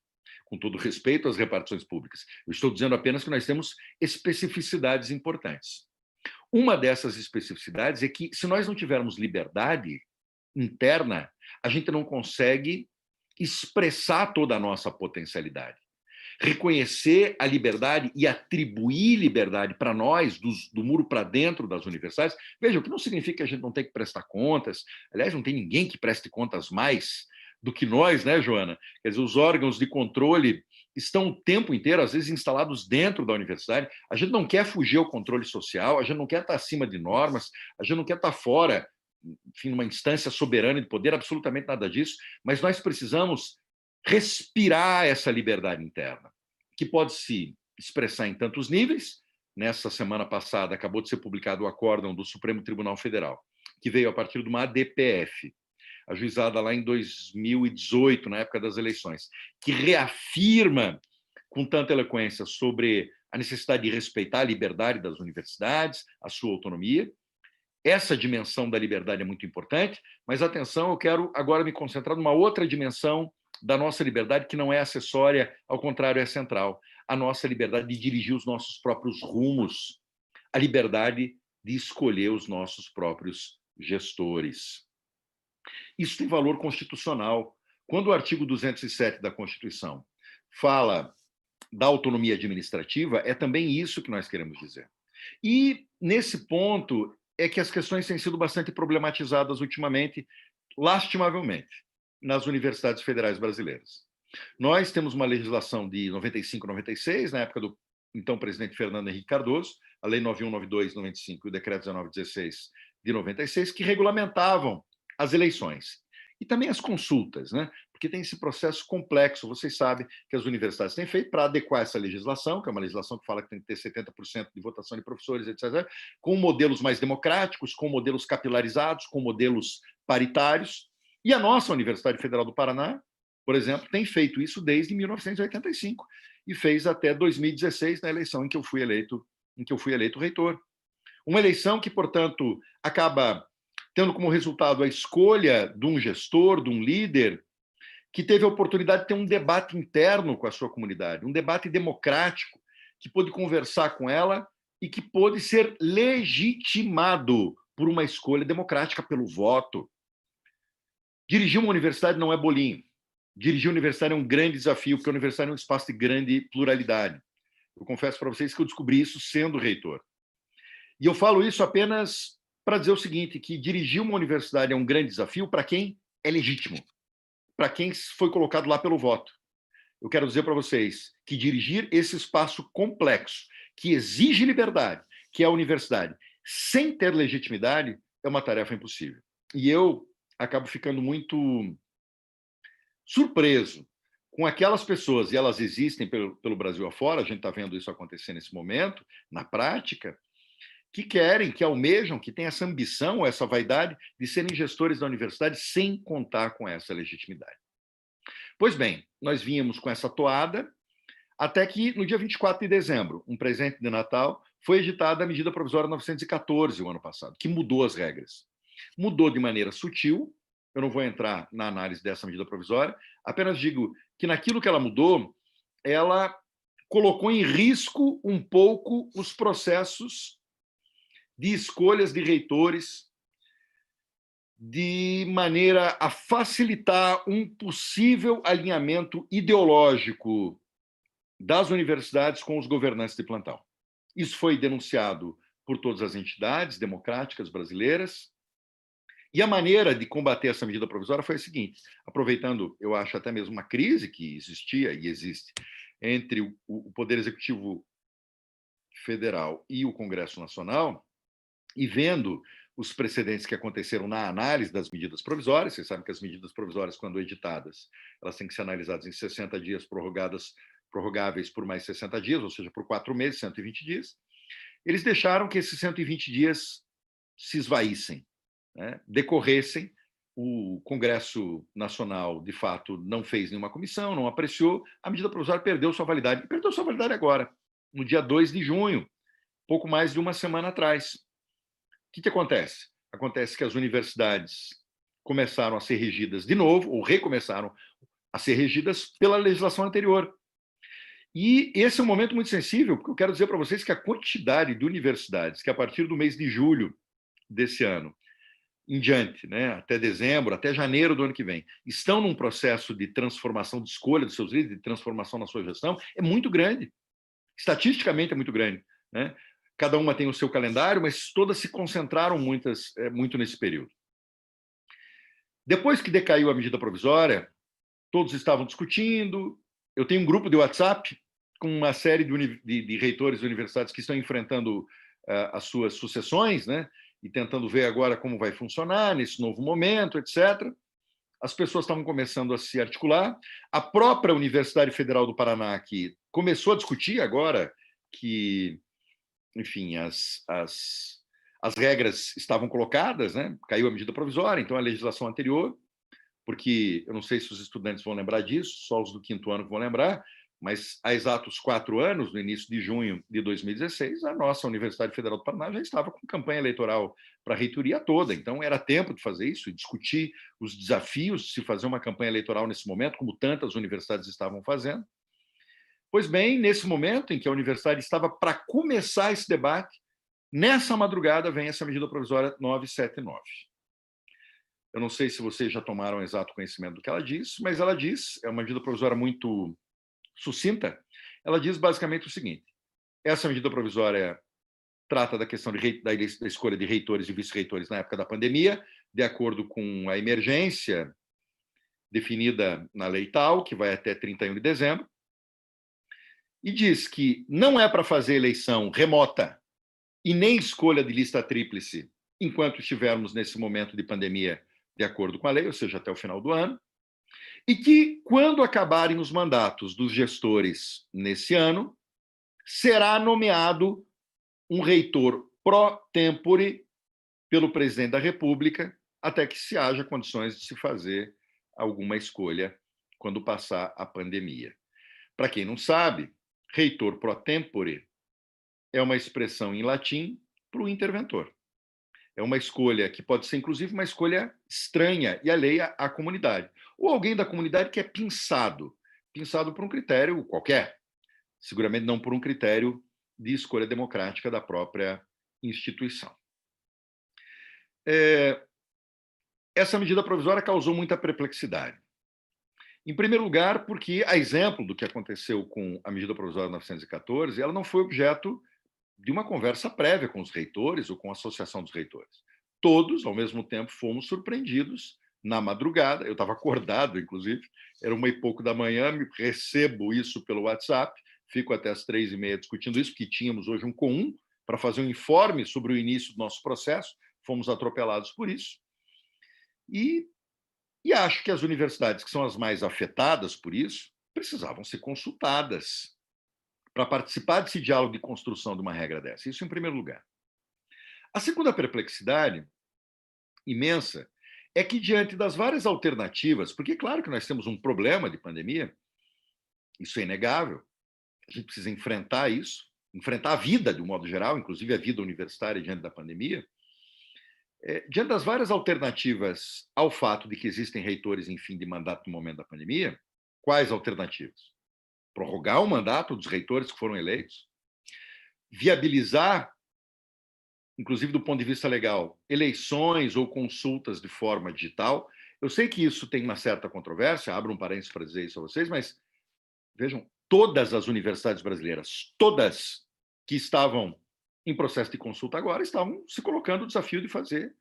com todo respeito às repartições públicas. Eu estou dizendo apenas que nós temos especificidades importantes. Uma dessas especificidades é que, se nós não tivermos liberdade interna, a gente não consegue expressar toda a nossa potencialidade. Reconhecer a liberdade e atribuir liberdade para nós, do muro para dentro das universidades. Veja, o que não significa que a gente não tem que prestar contas. Aliás, não tem ninguém que preste contas mais do que nós, né, Joana? Quer dizer, os órgãos de controle estão o tempo inteiro, às vezes, instalados dentro da universidade. A gente não quer fugir ao controle social, a gente não quer estar acima de normas, a gente não quer estar fora, enfim, numa instância soberana de poder, absolutamente nada disso, mas nós precisamos respirar essa liberdade interna, que pode se expressar em tantos níveis. Nessa semana passada, acabou de ser publicado o acórdão do Supremo Tribunal Federal, que veio a partir de uma ADPF, ajuizada lá em 2018, na época das eleições, que reafirma com tanta eloquência sobre a necessidade de respeitar a liberdade das universidades, a sua autonomia. Essa dimensão da liberdade é muito importante, mas, atenção, eu quero agora me concentrar numa outra dimensão da nossa liberdade, que não é acessória, ao contrário, é central. a nossa liberdade de dirigir os nossos próprios rumos, a liberdade de escolher os nossos próprios gestores. Isso tem valor constitucional. Quando o artigo 207 da Constituição fala da autonomia administrativa, é também isso que nós queremos dizer. E, nesse ponto, é que as questões têm sido bastante problematizadas ultimamente, lastimavelmente, nas universidades federais brasileiras. Nós temos uma legislação de 95, 96, na época do então presidente Fernando Henrique Cardoso, a Lei 9192 de 95 e o Decreto 1916 de 96, que regulamentavam as eleições. E também as consultas, né? Porque tem esse processo complexo, vocês sabem que as universidades têm feito para adequar essa legislação, que é uma legislação que fala que tem que ter 70% de votação de professores, etc., com modelos mais democráticos, com modelos capilarizados, com modelos paritários. E a nossa Universidade Federal do Paraná, por exemplo, tem feito isso desde 1985 e fez até 2016, na eleição em que eu fui eleito reitor. Uma eleição que, portanto, acaba tendo como resultado a escolha de um gestor, de um líder, que teve a oportunidade de ter um debate interno com a sua comunidade, um debate democrático, que pôde conversar com ela e que pôde ser legitimado por uma escolha democrática, pelo voto. Dirigir uma universidade não é bolinho. Dirigir uma universidade é um grande desafio, porque a universidade é um espaço de grande pluralidade. Eu confesso para vocês que eu descobri isso sendo reitor. E eu falo isso apenas para dizer o seguinte, que dirigir uma universidade é um grande desafio para quem é legítimo, para quem foi colocado lá pelo voto. Eu quero dizer para vocês que dirigir esse espaço complexo, que exige liberdade, que é a universidade, sem ter legitimidade, é uma tarefa impossível. E eu acabo ficando muito surpreso com aquelas pessoas, e elas existem pelo Brasil afora, a gente está vendo isso acontecer nesse momento, na prática, que querem, que almejam, que têm essa ambição, essa vaidade de serem gestores da universidade sem contar com essa legitimidade. Pois bem, nós vínhamos com essa toada, até que no dia 24 de dezembro, um presente de Natal, foi editada a medida provisória 914, o ano passado, que mudou as regras. Mudou de maneira sutil, eu não vou entrar na análise dessa medida provisória, apenas digo que naquilo que ela mudou, ela colocou em risco um pouco os processos de escolhas de reitores, de maneira a facilitar um possível alinhamento ideológico das universidades com os governantes de plantão. Isso foi denunciado por todas as entidades democráticas brasileiras, e a maneira de combater essa medida provisória foi a seguinte, aproveitando, eu acho, até mesmo uma crise que existia e existe entre o Poder Executivo Federal e o Congresso Nacional, e vendo os precedentes que aconteceram na análise das medidas provisórias, vocês sabem que as medidas provisórias, quando editadas, elas têm que ser analisadas em 60 dias, prorrogáveis por mais 60 dias, ou seja, por 4 meses, 120 dias, eles deixaram que esses 120 dias se esvaíssem, né, decorressem. O Congresso Nacional, de fato, não fez nenhuma comissão, não apreciou, a medida provisória perdeu sua validade. E perdeu sua validade agora, no dia 2 de junho, pouco mais de uma semana atrás. O que acontece? Acontece que as universidades começaram a ser regidas de novo, ou recomeçaram a ser regidas pela legislação anterior. E esse é um momento muito sensível, porque eu quero dizer para vocês que a quantidade de universidades que, a partir do mês de julho desse ano em diante, né, até dezembro, até janeiro do ano que vem, estão num processo de transformação, de escolha dos seus líderes, de transformação na sua gestão, é muito grande. Estatisticamente é muito grande, né? Cada uma tem o seu calendário, mas todas se concentraram muito nesse período. Depois que decaiu a medida provisória, todos estavam discutindo. Eu tenho um grupo de WhatsApp com uma série de reitores de universidades que estão enfrentando as suas sucessões, né? E tentando ver agora como vai funcionar nesse novo momento, etc. As pessoas estavam começando a se articular. A própria Universidade Federal do Paraná, que começou a discutir agora que, enfim, as regras estavam colocadas, né? Caiu a medida provisória, então a legislação anterior, porque eu não sei se os estudantes vão lembrar disso, só os do 5º ano que vão lembrar, mas há exatos 4 anos, no início de junho de 2016, a nossa Universidade Federal do Paraná já estava com campanha eleitoral para a reitoria toda, então era tempo de fazer isso e discutir os desafios de se fazer uma campanha eleitoral nesse momento, como tantas universidades estavam fazendo. Pois bem, nesse momento em que a universidade estava para começar esse debate, nessa madrugada vem essa medida provisória 979. Eu não sei se vocês já tomaram exato conhecimento do que ela diz, mas ela diz, é uma medida provisória muito sucinta, ela diz basicamente o seguinte: essa medida provisória trata da questão da escolha de reitores e vice-reitores na época da pandemia, de acordo com a emergência definida na lei tal, que vai até 31 de dezembro, e diz que não é para fazer eleição remota e nem escolha de lista tríplice enquanto estivermos nesse momento de pandemia, de acordo com a lei, ou seja, até o final do ano, e que, quando acabarem os mandatos dos gestores nesse ano, será nomeado um reitor pro tempore pelo presidente da República, até que se haja condições de se fazer alguma escolha quando passar a pandemia. Para quem não sabe, reitor pro tempore é uma expressão em latim para o interventor. É uma escolha que pode ser, inclusive, uma escolha estranha e alheia à comunidade. Ou alguém da comunidade que é pinçado por um critério qualquer, seguramente não por um critério de escolha democrática da própria instituição. Essa medida provisória causou muita perplexidade. Em primeiro lugar, porque, a exemplo do que aconteceu com a medida provisória 914, ela não foi objeto de uma conversa prévia com os reitores ou com a associação dos reitores. Todos, ao mesmo tempo, fomos surpreendidos na madrugada. Eu estava acordado, inclusive, era 1h pouco da manhã, recebo isso pelo WhatsApp, fico até as 3h30 discutindo isso, porque tínhamos hoje um comum para fazer um informe sobre o início do nosso processo, fomos atropelados por isso. E acho que as universidades, que são as mais afetadas por isso, precisavam ser consultadas para participar desse diálogo de construção de uma regra dessa. Isso em primeiro lugar. A segunda perplexidade imensa é que, diante das várias alternativas, porque claro que nós temos um problema de pandemia, isso é inegável, a gente precisa enfrentar isso, enfrentar a vida de um modo geral, inclusive a vida universitária diante da pandemia. Diante das várias alternativas ao fato de que existem reitores em fim de mandato no momento da pandemia, quais alternativas? Prorrogar o mandato dos reitores que foram eleitos, viabilizar, inclusive do ponto de vista legal, eleições ou consultas de forma digital. Eu sei que isso tem uma certa controvérsia, abro um parênteses para dizer isso a vocês, mas vejam, todas as universidades brasileiras, todas que estavam em processo de consulta agora, estavam se colocando o desafio de fazer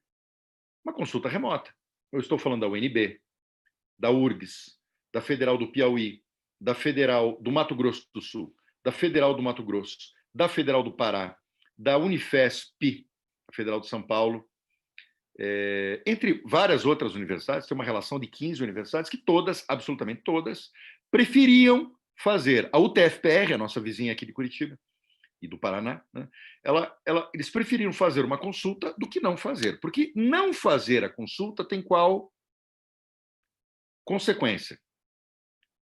uma consulta remota. Eu estou falando da UNB, da URGS, da Federal do Piauí, da Federal do Mato Grosso do Sul, da Federal do Mato Grosso, da Federal do Pará, da Unifesp, a Federal de São Paulo, entre várias outras universidades, tem uma relação de 15 universidades que todas, absolutamente todas, preferiam fazer. A UTFPR, a nossa vizinha aqui de Curitiba e do Paraná, né, eles preferiram fazer uma consulta do que não fazer, porque não fazer a consulta tem qual consequência?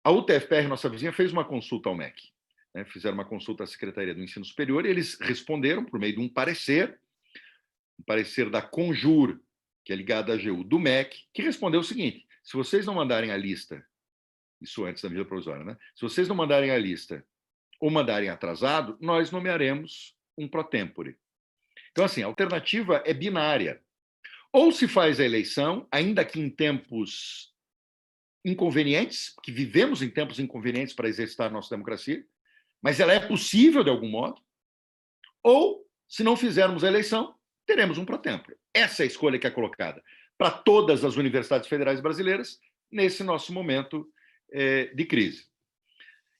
A UTFPR, nossa vizinha, fez uma consulta ao MEC, né, fizeram uma consulta à Secretaria do Ensino Superior e eles responderam por meio de um parecer da Conjur, que é ligada à AGU do MEC, que respondeu o seguinte: se vocês não mandarem a lista, isso antes da medida provisória, né? Se vocês não mandarem a lista ou mandarem atrasado, nós nomearemos um pro tempore. Então, assim, a alternativa é binária. Ou se faz a eleição, ainda que em tempos inconvenientes, que vivemos em tempos inconvenientes para exercitar a nossa democracia, mas ela é possível de algum modo, ou, se não fizermos a eleição, teremos um pro tempore. Essa é a escolha que é colocada para todas as universidades federais brasileiras nesse nosso momento de crise.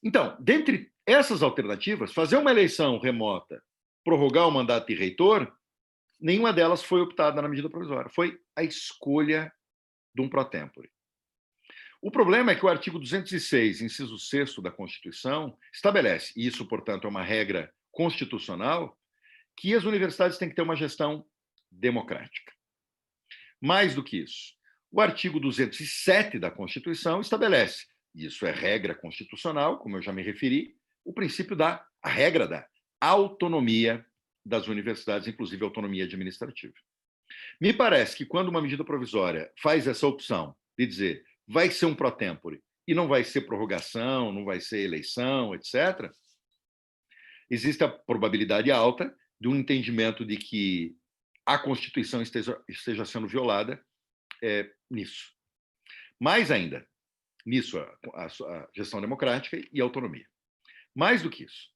Então, dentre essas alternativas, fazer uma eleição remota, prorrogar o mandato de reitor, nenhuma delas foi optada na medida provisória. Foi a escolha de um pro tempore. O problema é que o artigo 206, inciso 6º da Constituição, estabelece, e isso, portanto, é uma regra constitucional, que as universidades têm que ter uma gestão democrática. Mais do que isso, o artigo 207 da Constituição estabelece, e isso é regra constitucional, como eu já me referi, a regra da autonomia das universidades, inclusive autonomia administrativa. Me parece que quando uma medida provisória faz essa opção de dizer vai ser um pro tempore e não vai ser prorrogação, não vai ser eleição, etc., existe a probabilidade alta de um entendimento de que a Constituição esteja sendo violada nisso. Mais ainda, nisso, a gestão democrática e a autonomia. Mais do que isso,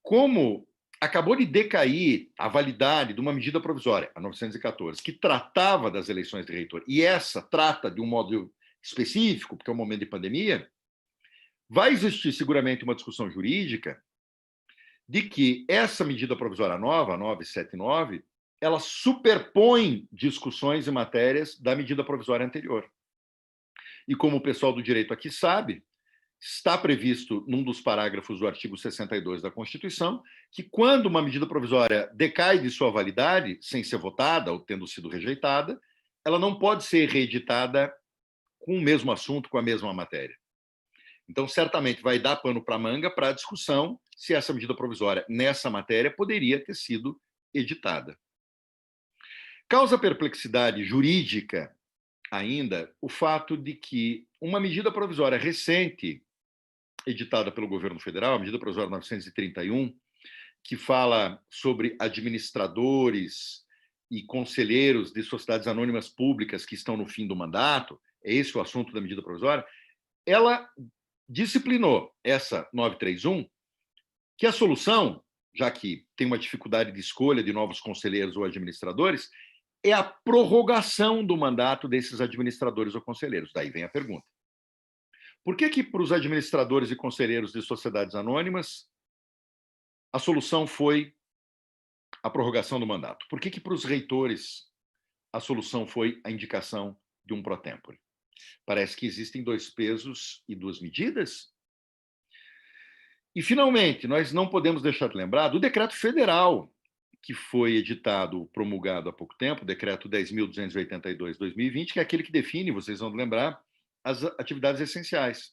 como acabou de decair a validade de uma medida provisória, a 914, que tratava das eleições de reitor, e essa trata de um modo específico, porque é um momento de pandemia, vai existir seguramente uma discussão jurídica de que essa medida provisória nova, a 979, ela superpõe discussões e matérias da medida provisória anterior. E como o pessoal do direito aqui sabe, está previsto num dos parágrafos do artigo 62 da Constituição que quando uma medida provisória decai de sua validade, sem ser votada ou tendo sido rejeitada, ela não pode ser reeditada com o mesmo assunto, com a mesma matéria. Então, certamente vai dar pano para manga para a discussão se essa medida provisória nessa matéria poderia ter sido editada. Causa perplexidade jurídica ainda o fato de que uma medida provisória recente, editada pelo governo federal, a medida provisória 931, que fala sobre administradores e conselheiros de sociedades anônimas públicas que estão no fim do mandato, é esse o assunto da medida provisória, ela disciplinou, essa 931, que a solução, já que tem uma dificuldade de escolha de novos conselheiros ou administradores, é a prorrogação do mandato desses administradores ou conselheiros. Daí vem a pergunta. Por que para os administradores e conselheiros de sociedades anônimas a solução foi a prorrogação do mandato? Por que para os reitores a solução foi a indicação de um pro tempore? Parece que existem dois pesos e duas medidas. E, finalmente, nós não podemos deixar de lembrar do decreto federal que foi editado, promulgado há pouco tempo, o decreto 10.282/2020, que é aquele que define, vocês vão lembrar, as atividades essenciais.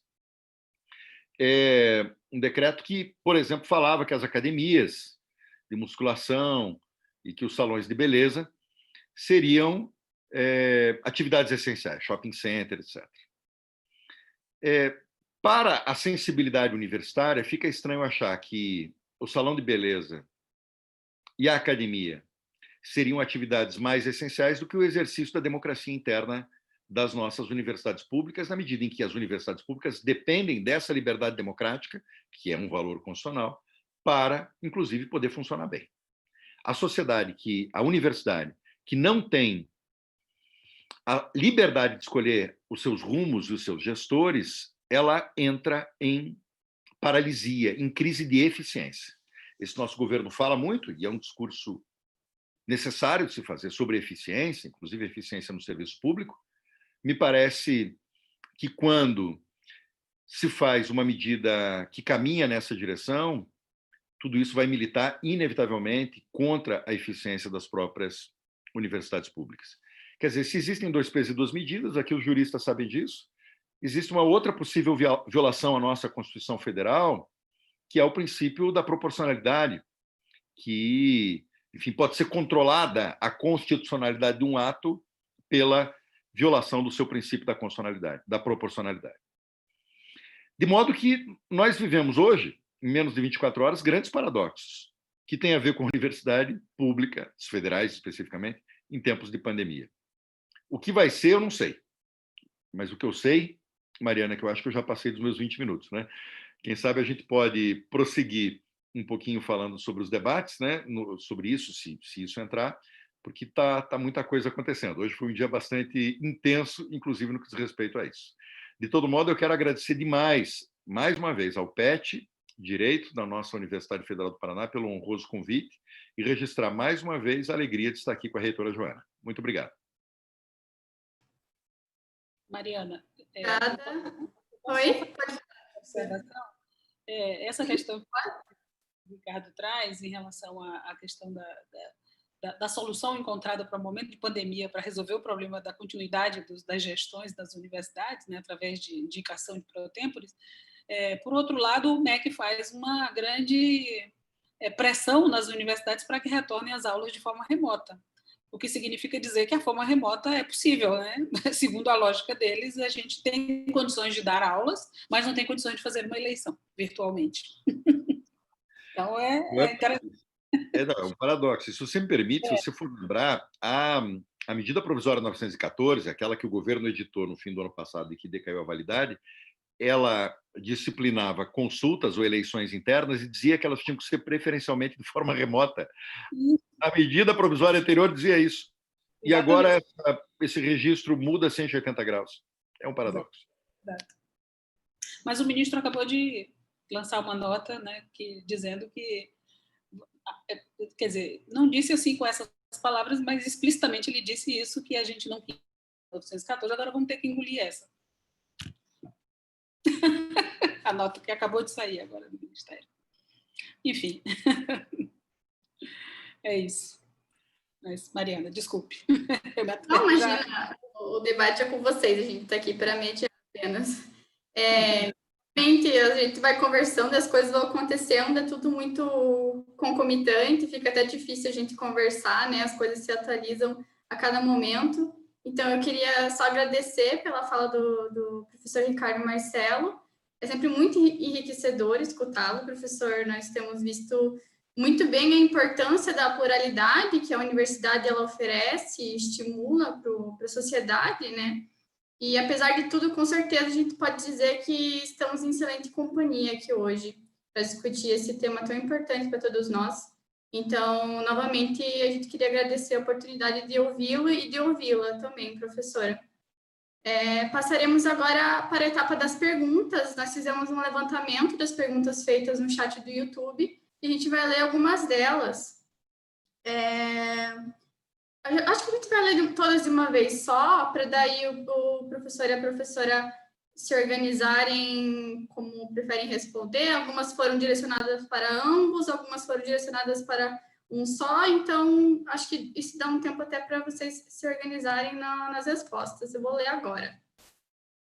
É um decreto que, por exemplo, falava que as academias de musculação e que os salões de beleza seriam atividades essenciais, shopping center, etc. Para a sensibilidade universitária, fica estranho achar que o salão de beleza e a academia seriam atividades mais essenciais do que o exercício da democracia interna das nossas universidades públicas, na medida em que as universidades públicas dependem dessa liberdade democrática, que é um valor constitucional, para, inclusive, poder funcionar bem. A universidade, que não tem a liberdade de escolher os seus rumos e os seus gestores, ela entra em paralisia, em crise de eficiência. Esse nosso governo fala muito, e é um discurso necessário de se fazer sobre eficiência, inclusive eficiência no serviço público. Me parece que quando se faz uma medida que caminha nessa direção, tudo isso vai militar inevitavelmente contra a eficiência das próprias universidades públicas. Quer dizer, se existem dois pesos e duas medidas, aqui os juristas sabem disso, existe uma outra possível violação à nossa Constituição Federal, que é o princípio da proporcionalidade, que, enfim, pode ser controlada a constitucionalidade de um ato pela violação do seu princípio da constitucionalidade, da proporcionalidade. De modo que nós vivemos hoje, em menos de 24 horas, grandes paradoxos, que têm a ver com a universidade pública, as federais especificamente, em tempos de pandemia. O que vai ser, eu não sei. Mas o que eu sei, Mariana, que eu acho que eu já passei dos meus 20 minutos, né? Quem sabe a gente pode prosseguir um pouquinho falando sobre os debates, né? Sobre isso, se isso entrar, porque tá muita coisa acontecendo. Hoje foi um dia bastante intenso, inclusive no que diz respeito a isso. De todo modo, eu quero agradecer demais, mais uma vez, ao PET Direito da nossa Universidade Federal do Paraná pelo honroso convite e registrar mais uma vez a alegria de estar aqui com a reitora Joana. Muito obrigado. Mariana. Obrigada. Oi? Observação. Essa questão que o Ricardo traz em relação à questão da solução encontrada para o momento de pandemia para resolver o problema da continuidade das gestões das universidades, né, através de indicação de pro tempores. Por outro lado, o MEC faz uma grande pressão nas universidades para que retornem às aulas de forma remota. o que significa dizer que a forma remota é possível, né? Segundo a lógica deles, a gente tem condições de dar aulas, mas não tem condições de fazer uma eleição virtualmente. Então, é interessante. É um paradoxo. Se você me permite, se você for lembrar, a medida provisória 914, aquela que o governo editou no fim do ano passado e que decaiu a validade, ela disciplinava consultas ou eleições internas e dizia que elas tinham que ser preferencialmente de forma remota. A medida provisória anterior dizia isso. E agora esse registro muda 180 graus. É um paradoxo. Exato. Mas o ministro acabou de lançar uma nota, né, dizendo que, quer dizer, não disse assim com essas palavras, mas explicitamente ele disse isso, que a gente não quis 914, agora vamos ter que engolir essa. A nota que acabou de sair agora do Ministério. Enfim. É isso. Mas, Mariana, desculpe. Não, imagina, o debate é com vocês, a gente está aqui para mediar apenas. A gente vai conversando, as coisas vão acontecendo, é tudo muito concomitante, fica até difícil a gente conversar, né? As coisas se atualizam a cada momento. Então, eu queria só agradecer pela fala do professor Ricardo Marcelo. É sempre muito enriquecedor escutá-lo, professor. Nós temos visto muito bem a importância da pluralidade que a universidade ela oferece e estimula para a sociedade, né? E, apesar de tudo, com certeza, a gente pode dizer que estamos em excelente companhia aqui hoje para discutir esse tema tão importante para todos nós. Então, novamente, a gente queria agradecer a oportunidade de ouvi-lo e de ouvi-la também, professora. Passaremos agora para a etapa das perguntas. Nós fizemos um levantamento das perguntas feitas no chat do YouTube e a gente vai ler algumas delas. Acho que a gente vai ler todas de uma vez só, para daí o professor e a professora se organizarem como preferem responder. Algumas foram direcionadas para ambos, algumas foram direcionadas para um só, então acho que isso dá um tempo até para vocês se organizarem nas respostas. Eu vou ler agora.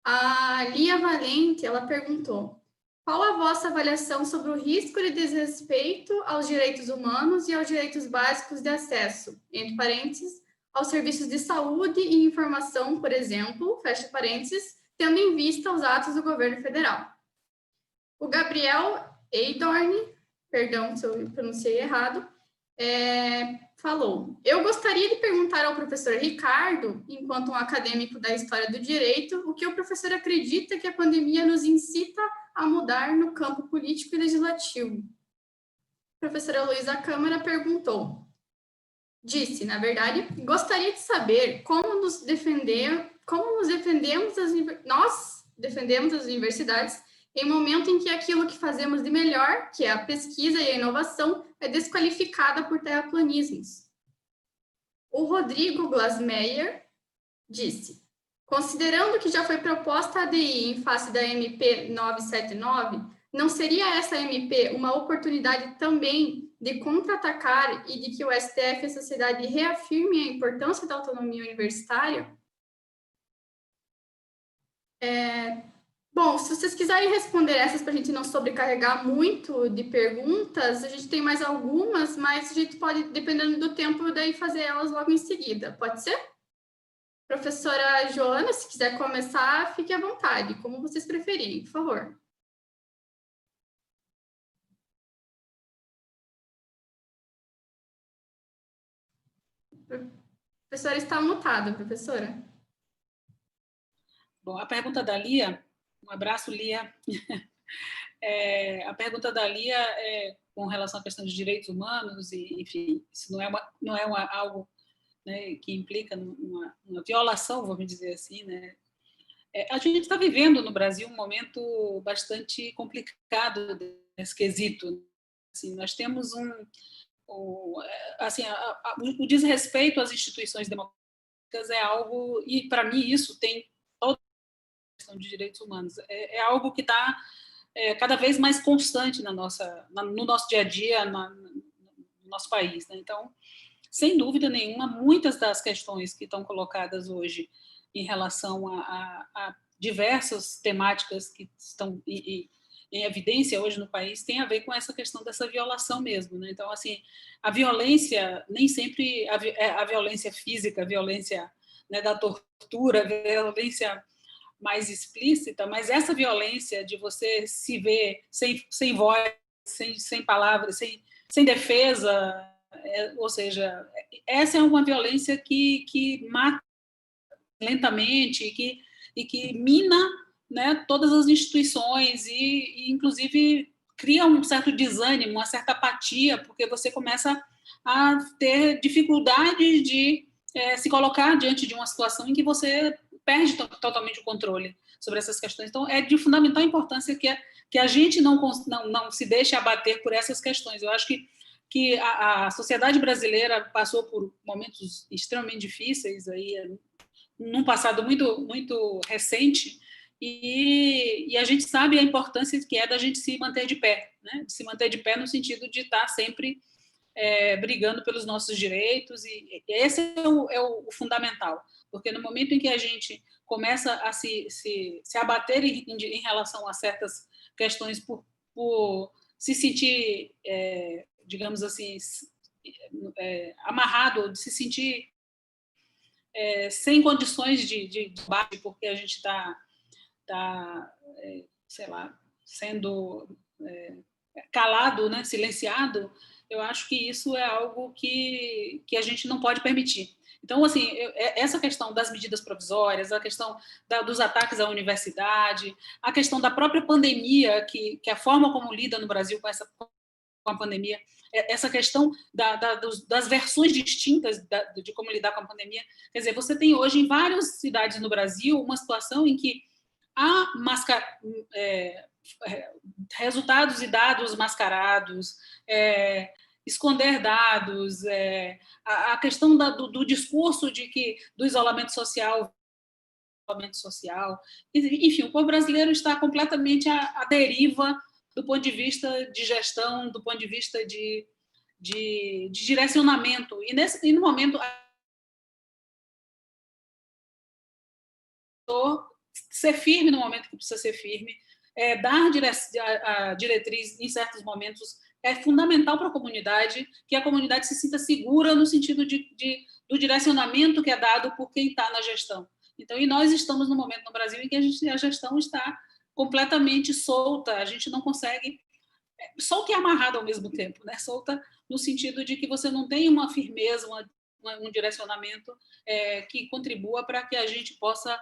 A Lia Valente, ela perguntou: qual a vossa avaliação sobre o risco de desrespeito aos direitos humanos e aos direitos básicos de acesso, entre parênteses, aos serviços de saúde e informação, por exemplo, fecha parênteses, tendo em vista os atos do governo federal? O Gabriel Eidorn, perdão se eu pronunciei errado, falou: eu gostaria de perguntar ao professor Ricardo, enquanto um acadêmico da história do direito, o que o professor acredita que a pandemia nos incita a mudar no campo político e legislativo. A professora Luísa Câmara perguntou, na verdade, gostaria de saber nós defendemos as universidades em momento em que aquilo que fazemos de melhor, que é a pesquisa e a inovação, é desqualificada por terraplanismos. O Rodrigo Glasmeyer disse: considerando que já foi proposta a ADI em face da MP 979, não seria essa MP uma oportunidade também de contra-atacar e de que o STF e a sociedade reafirmem a importância da autonomia universitária? Bom, se vocês quiserem responder essas para a gente não sobrecarregar muito de perguntas, a gente tem mais algumas, mas a gente pode, dependendo do tempo, daí fazer elas logo em seguida. Pode ser? Professora Joana, se quiser começar, fique à vontade, como vocês preferirem, por favor. A professora está mutada, professora. Bom, a pergunta da Lia, um abraço, Lia. A pergunta da Lia é com relação à questão de direitos humanos, e, enfim, isso não é algo, né, que implica uma violação, vamos dizer assim, né? A gente está vivendo no Brasil um momento bastante complicado nesse quesito. Assim, nós temos o desrespeito às instituições democráticas é algo, e para mim isso tem toda a questão de direitos humanos, é algo que está cada vez mais constante no nosso dia a dia, no nosso país, né? Então, sem dúvida nenhuma, muitas das questões que estão colocadas hoje em relação a diversas temáticas que estão em evidência hoje no país tem a ver com essa questão dessa violação mesmo, né? Então, assim, a violência, nem sempre a violência física, a violência, né, da tortura, a violência mais explícita, mas essa violência de você se ver sem voz, sem palavras, sem defesa, ou seja, essa é uma violência que mata lentamente e que mina, né, todas as instituições e, inclusive, cria um certo desânimo, uma certa apatia, porque você começa a ter dificuldade de se colocar diante de uma situação em que você perde totalmente o controle sobre essas questões. Então, é de fundamental importância que a gente não se deixe abater por essas questões. Eu acho que a sociedade brasileira passou por momentos extremamente difíceis aí, num passado muito recente, e a gente sabe a importância que é da gente se manter de pé, né? De se manter de pé no sentido de estar sempre brigando pelos nossos direitos, e esse é o fundamental, porque no momento em que a gente começa a se abater em relação a certas questões por se sentir, digamos assim, amarrado, de se sentir sem condições de debate, porque a gente está, sei lá, sendo calado, né, silenciado, eu acho que isso é algo que a gente não pode permitir. Então, assim, essa questão das medidas provisórias, a questão dos ataques à universidade, a questão da própria pandemia, que a forma como lida no Brasil com a pandemia, essa questão das versões distintas de como lidar com a pandemia. Quer dizer, você tem hoje em várias cidades no Brasil uma situação em que há resultados e dados mascarados, esconder dados, a questão do discurso do isolamento social, enfim, o povo brasileiro está completamente à deriva do ponto de vista de gestão, do ponto de vista de direcionamento. E no momento, ser firme no momento que precisa ser firme, dar a diretriz em certos momentos é fundamental para a comunidade, que a comunidade se sinta segura no sentido do direcionamento que é dado por quem está na gestão. Então, e nós estamos no momento no Brasil em que a gestão está completamente solta, a gente não consegue, solta e amarrada ao mesmo tempo, né? Solta no sentido de que você não tem uma firmeza, um direcionamento que contribua para que a gente possa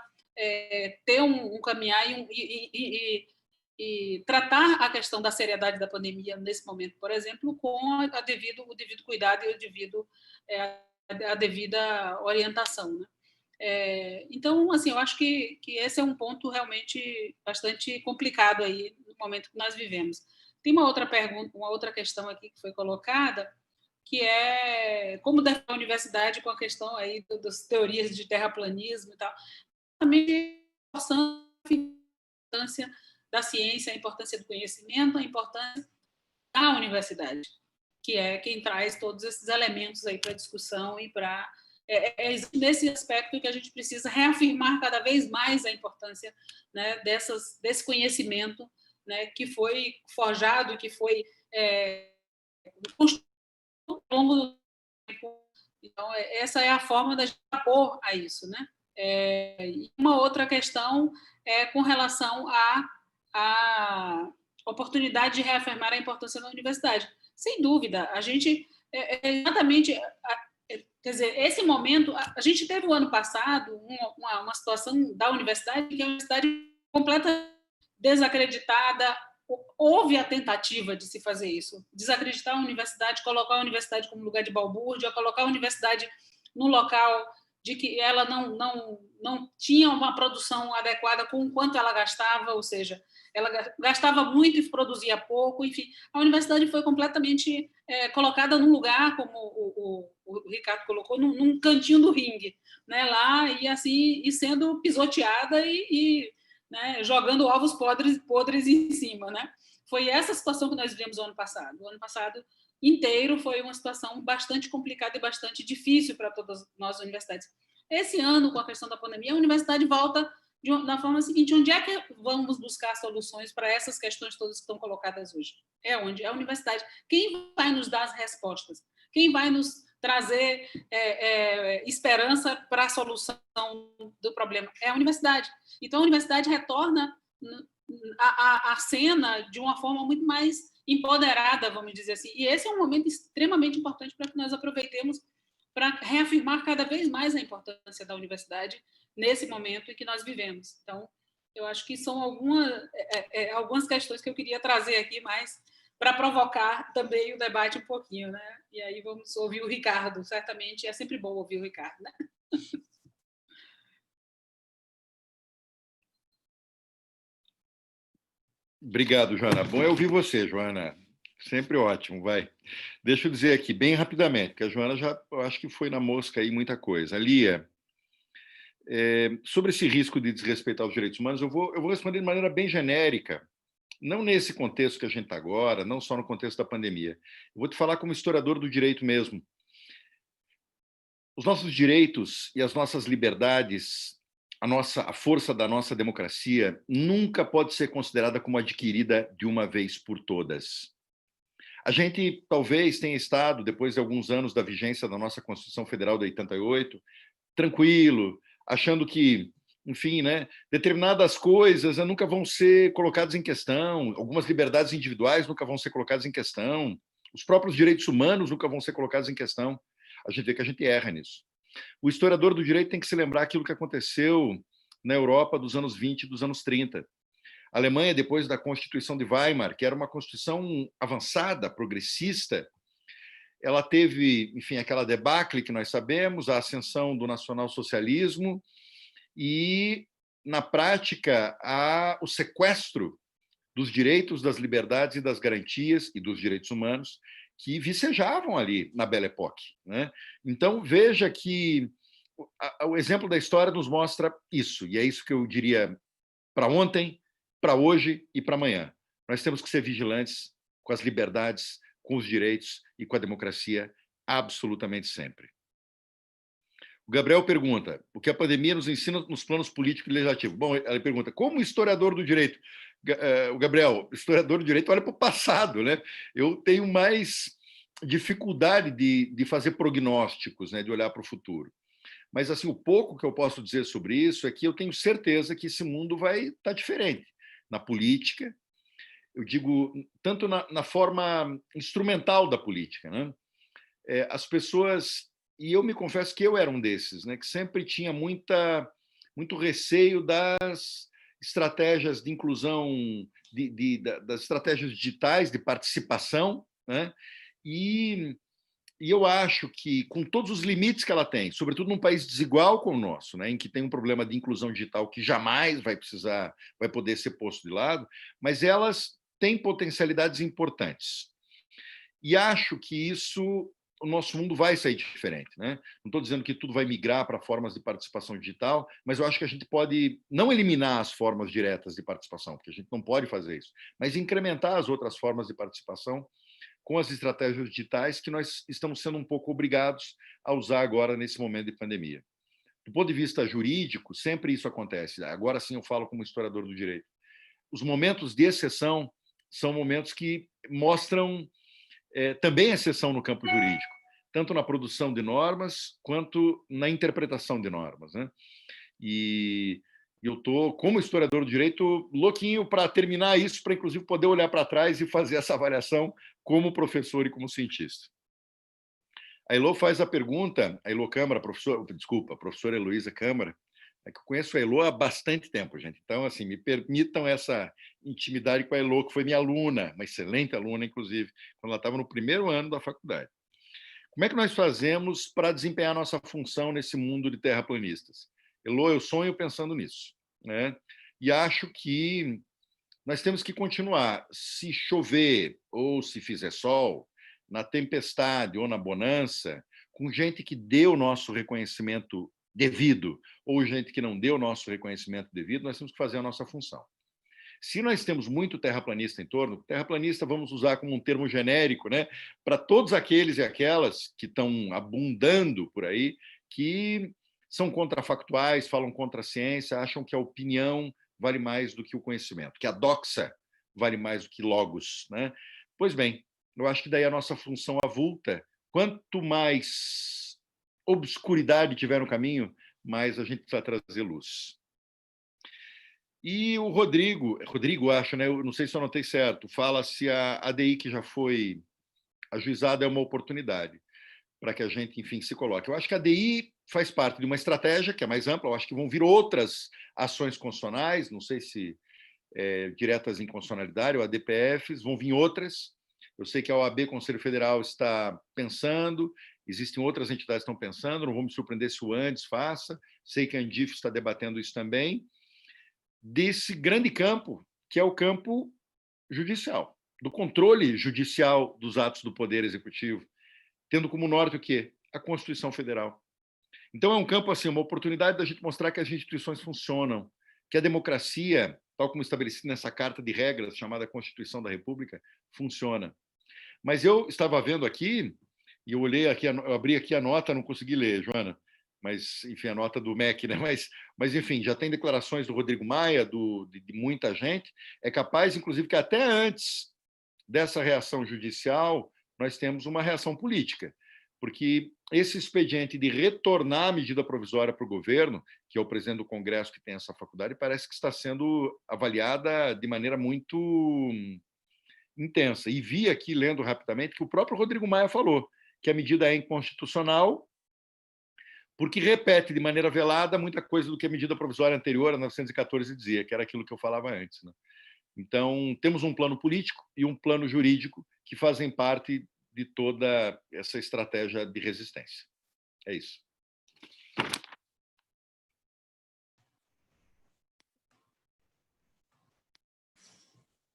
ter um caminhar e tratar a questão da seriedade da pandemia nesse momento, por exemplo, com o devido cuidado e a devida orientação, né? Então, assim, eu acho que esse é um ponto realmente bastante complicado aí no momento que nós vivemos. Tem uma outra pergunta, uma outra questão aqui que foi colocada, que é como deve a universidade com a questão aí das teorias de terraplanismo e tal, também a importância da ciência, a importância do conhecimento, a importância da universidade, que é quem traz todos esses elementos aí para discussão e para nesse aspecto que a gente precisa reafirmar cada vez mais a importância, né, desse conhecimento, né, que foi forjado, que foi construído ao longo do tempo. Então, essa é a forma da gente apor a isso, né? E uma outra questão é com relação à oportunidade de reafirmar a importância da universidade. Sem dúvida, a gente exatamente... Quer dizer, esse momento, a gente teve o ano passado uma situação da universidade que a universidade completamente desacreditada. Houve a tentativa de se fazer isso, desacreditar a universidade, colocar a universidade como lugar de balbúrdia, colocar a universidade num local de que ela não tinha uma produção adequada com o quanto ela gastava, ou seja, ela gastava muito e produzia pouco, enfim. A universidade foi completamente colocada num lugar, como o Ricardo colocou, num cantinho do ringue, né, lá, e assim, e sendo pisoteada né, jogando ovos podres em cima, né? Foi essa situação que nós vivemos o ano passado. O ano passado inteiro foi uma situação bastante complicada e bastante difícil para todas nós universidades. Esse ano, com a questão da pandemia, a universidade volta da forma seguinte: onde é que vamos buscar soluções para essas questões todas que estão colocadas hoje? É onde? É a universidade. Quem vai nos dar as respostas? Quem vai nos trazer esperança para a solução do problema? É a universidade. Então, a universidade retorna a cena de uma forma muito mais empoderada, vamos dizer assim. E esse é um momento extremamente importante para que nós aproveitemos para reafirmar cada vez mais a importância da universidade nesse momento em que nós vivemos. Então, eu acho que são algumas questões que eu queria trazer aqui, mais para provocar também o debate um pouquinho, né? E aí vamos ouvir o Ricardo, certamente é sempre bom ouvir o Ricardo, né? Obrigado, Joana. Bom é ouvir você, Joana. Sempre ótimo, vai. Deixa eu dizer aqui, bem rapidamente, que a Joana já, eu acho que foi na mosca aí muita coisa. Lia, sobre esse risco de desrespeitar os direitos humanos, eu vou responder de maneira bem genérica, não nesse contexto que a gente está agora, não só no contexto da pandemia. Eu vou te falar como historiador do direito mesmo. Os nossos direitos e as nossas liberdades, a força da nossa democracia, nunca pode ser considerada como adquirida de uma vez por todas. A gente talvez tenha estado, depois de alguns anos da vigência da nossa Constituição Federal de 88, tranquilo, achando que, enfim, né, determinadas coisas nunca vão ser colocadas em questão, algumas liberdades individuais nunca vão ser colocadas em questão, os próprios direitos humanos nunca vão ser colocados em questão. A gente vê que a gente erra nisso. O historiador do direito tem que se lembrar aquilo que aconteceu na Europa dos anos 20 e dos anos 30. A Alemanha, depois da Constituição de Weimar, que era uma constituição avançada, progressista, ela teve, enfim, aquela debacle que nós sabemos, a ascensão do nacionalsocialismo e, na prática, o sequestro dos direitos, das liberdades e das garantias e dos direitos humanos que vicejavam ali na Belle Époque, né? Então, veja que o exemplo da história nos mostra isso, e é isso que eu diria para ontem, para hoje e para amanhã. Nós temos que ser vigilantes com as liberdades, com os direitos e com a democracia absolutamente sempre. O Gabriel pergunta, o que a pandemia nos ensina nos planos político e legislativo? Bom, ele pergunta, como historiador do direito? O Gabriel, historiador do direito olha para o passado, né? Eu tenho mais dificuldade de fazer prognósticos, né? De olhar para o futuro. Mas, assim, o pouco que eu posso dizer sobre isso é que eu tenho certeza que esse mundo vai estar diferente na política, eu digo, tanto na forma instrumental da política, né? As pessoas, e eu me confesso que eu era um desses, né? Que sempre tinha muito receio das estratégias de inclusão, das estratégias digitais de participação, né? E eu acho que, com todos os limites que ela tem, sobretudo num país desigual como o nosso, né, em que tem um problema de inclusão digital que jamais vai poder ser posto de lado, mas elas têm potencialidades importantes. E acho que o nosso mundo vai sair diferente, né? Não estou dizendo que tudo vai migrar para formas de participação digital, mas eu acho que a gente pode não eliminar as formas diretas de participação, porque a gente não pode fazer isso, mas incrementar as outras formas de participação com as estratégias digitais que nós estamos sendo um pouco obrigados a usar agora nesse momento de pandemia. Do ponto de vista jurídico, sempre isso acontece. Agora sim eu falo como historiador do direito. Os momentos de exceção são momentos que mostram também exceção no campo jurídico, tanto na produção de normas quanto na interpretação de normas, né? E eu estou, como historiador do direito, louquinho para terminar isso, para inclusive poder olhar para trás e fazer essa avaliação como professor e como cientista. A Elô faz a pergunta, a Elô Câmara, a professora Heloísa Câmara, que eu conheço a Elô há bastante tempo, gente. Então, assim, me permitam essa intimidade com a Elô, que foi minha aluna, uma excelente aluna, inclusive, quando ela estava no primeiro ano da faculdade. Como é que nós fazemos para desempenhar nossa função nesse mundo de terraplanistas? Elô, eu sonho pensando nisso, né? E acho que nós temos que continuar. Se chover ou se fizer sol, na tempestade ou na bonança, com gente que deu o nosso reconhecimento devido ou gente que não deu o nosso reconhecimento devido, nós temos que fazer a nossa função. Se nós temos muito terraplanista em torno, terraplanista vamos usar como um termo genérico, né, para todos aqueles e aquelas que estão abundando por aí, que são contrafactuais, falam contra a ciência, acham que a opinião vale mais do que o conhecimento, que a doxa vale mais do que logos, né? Pois bem, eu acho que daí a nossa função avulta, quanto mais obscuridade tiver no caminho, mais a gente precisa trazer luz. E o Rodrigo, acho, né? Eu não sei se eu anotei certo, fala se a ADI que já foi ajuizada é uma oportunidade para que a gente, enfim, se coloque. Eu acho que a ADI faz parte de uma estratégia que é mais ampla, eu acho que vão vir outras ações constitucionais, não sei se diretas em constitucionalidade ou ADPFs, vão vir outras. Eu sei que a OAB, Conselho Federal, está pensando, existem outras entidades que estão pensando, não vou me surpreender se o Andes faça, sei que a Andif está debatendo isso também, desse grande campo, que é o campo judicial, do controle judicial dos atos do Poder Executivo, tendo como norte o quê? A Constituição Federal. Então, é um campo, assim, uma oportunidade da gente mostrar que as instituições funcionam, que a democracia, tal como estabelecido nessa carta de regras chamada Constituição da República, funciona. Mas eu estava vendo aqui, e eu olhei aqui, eu abri aqui a nota, não consegui ler, Joana, mas, enfim, a nota do MEC, né? Mas enfim, já tem declarações do Rodrigo Maia, de muita gente, é capaz, inclusive, que até antes dessa reação judicial, nós temos uma reação política, porque esse expediente de retornar a medida provisória para o governo, que é o presidente do Congresso que tem essa faculdade, parece que está sendo avaliada de maneira muito intensa. E vi aqui, lendo rapidamente, que o próprio Rodrigo Maia falou que a medida é inconstitucional, porque repete de maneira velada muita coisa do que a medida provisória anterior, a 914, dizia, que era aquilo que eu falava antes, né? Então, temos um plano político e um plano jurídico que fazem parte de toda essa estratégia de resistência. É isso.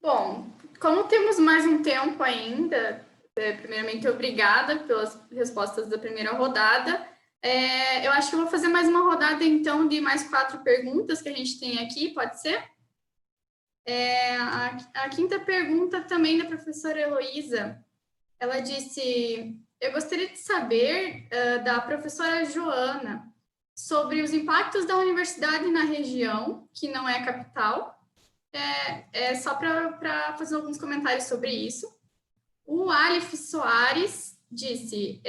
Bom, como temos mais um tempo ainda, primeiramente, obrigada pelas respostas da primeira rodada. Eu acho que eu vou fazer mais uma rodada, então, de mais 4 perguntas que a gente tem aqui, pode ser? A quinta pergunta também da professora Heloísa, ela disse, eu gostaria de saber da professora Joana sobre os impactos da universidade na região, que não é a capital, só para fazer alguns comentários sobre isso. O Alif Soares disse,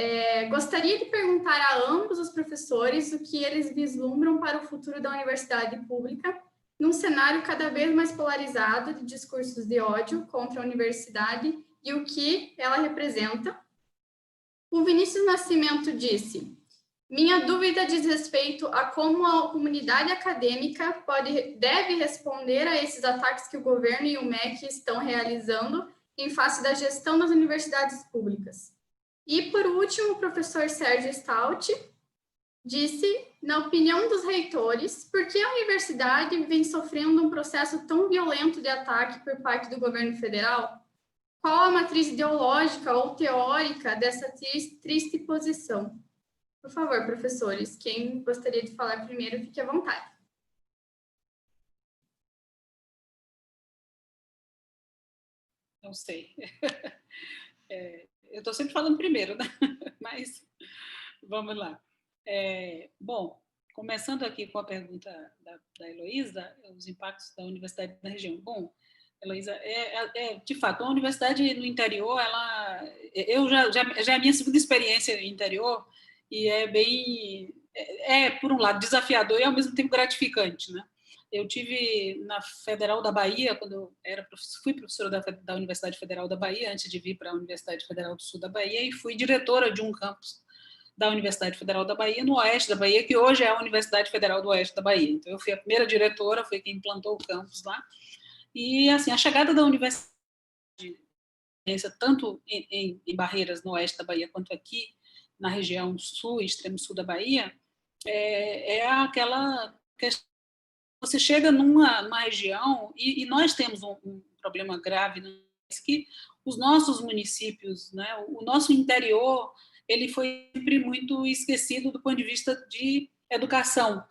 gostaria de perguntar a ambos os professores o que eles vislumbram para o futuro da universidade pública num cenário cada vez mais polarizado de discursos de ódio contra a universidade e o que ela representa. O Vinícius Nascimento disse, minha dúvida diz respeito a como a comunidade acadêmica deve responder a esses ataques que o governo e o MEC estão realizando em face da gestão das universidades públicas. E, por último, o professor Sérgio Stout disse, na opinião dos reitores, por que a universidade vem sofrendo um processo tão violento de ataque por parte do governo federal? Qual a matriz ideológica ou teórica dessa triste posição? Por favor, professores, quem gostaria de falar primeiro, fique à vontade. Não sei. Eu estou sempre falando primeiro, né? Mas vamos lá. Bom, começando aqui com a pergunta da Heloísa, os impactos da universidade na região. Bom, Heloísa, de fato, a universidade no interior, eu já é a minha segunda experiência no interior, e por um lado, desafiador e, ao mesmo tempo, gratificante, né? Eu tive na Federal da Bahia, quando eu fui professora da Universidade Federal da Bahia, antes de vir para a Universidade Federal do Sul da Bahia, e fui diretora de um campus da Universidade Federal da Bahia, no oeste da Bahia, que hoje é a Universidade Federal do Oeste da Bahia. Então, eu fui a primeira diretora, fui quem implantou o campus lá. E, assim, a chegada da universidade, tanto em Barreiras, no oeste da Bahia, quanto aqui, na região sul, extremo sul da Bahia, é aquela questão. Você chega numa região, e nós temos um problema grave, né, que os nossos municípios, né, o nosso interior, ele foi sempre muito esquecido do ponto de vista de educação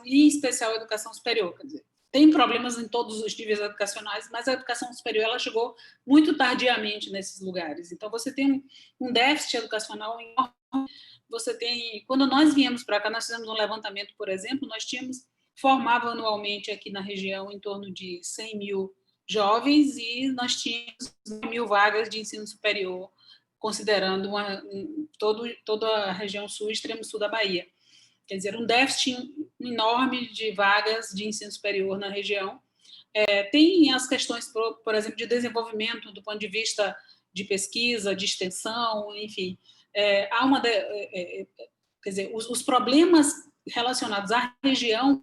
e, em especial, educação superior. Quer dizer, tem problemas em todos os níveis educacionais, mas a educação superior ela chegou muito tardiamente nesses lugares. Então, você tem um déficit educacional enorme Você tem, quando nós viemos para cá, nós fizemos um levantamento, por exemplo, nós formava anualmente aqui na região em torno de 100 mil jovens e nós tínhamos 1.000 vagas de ensino superior, considerando toda a região sul e extremo sul da Bahia. Quer dizer, um déficit enorme de vagas de ensino superior na região. Tem as questões, por exemplo, de desenvolvimento do ponto de vista de pesquisa, de extensão, enfim. Há quer dizer, os problemas relacionados à região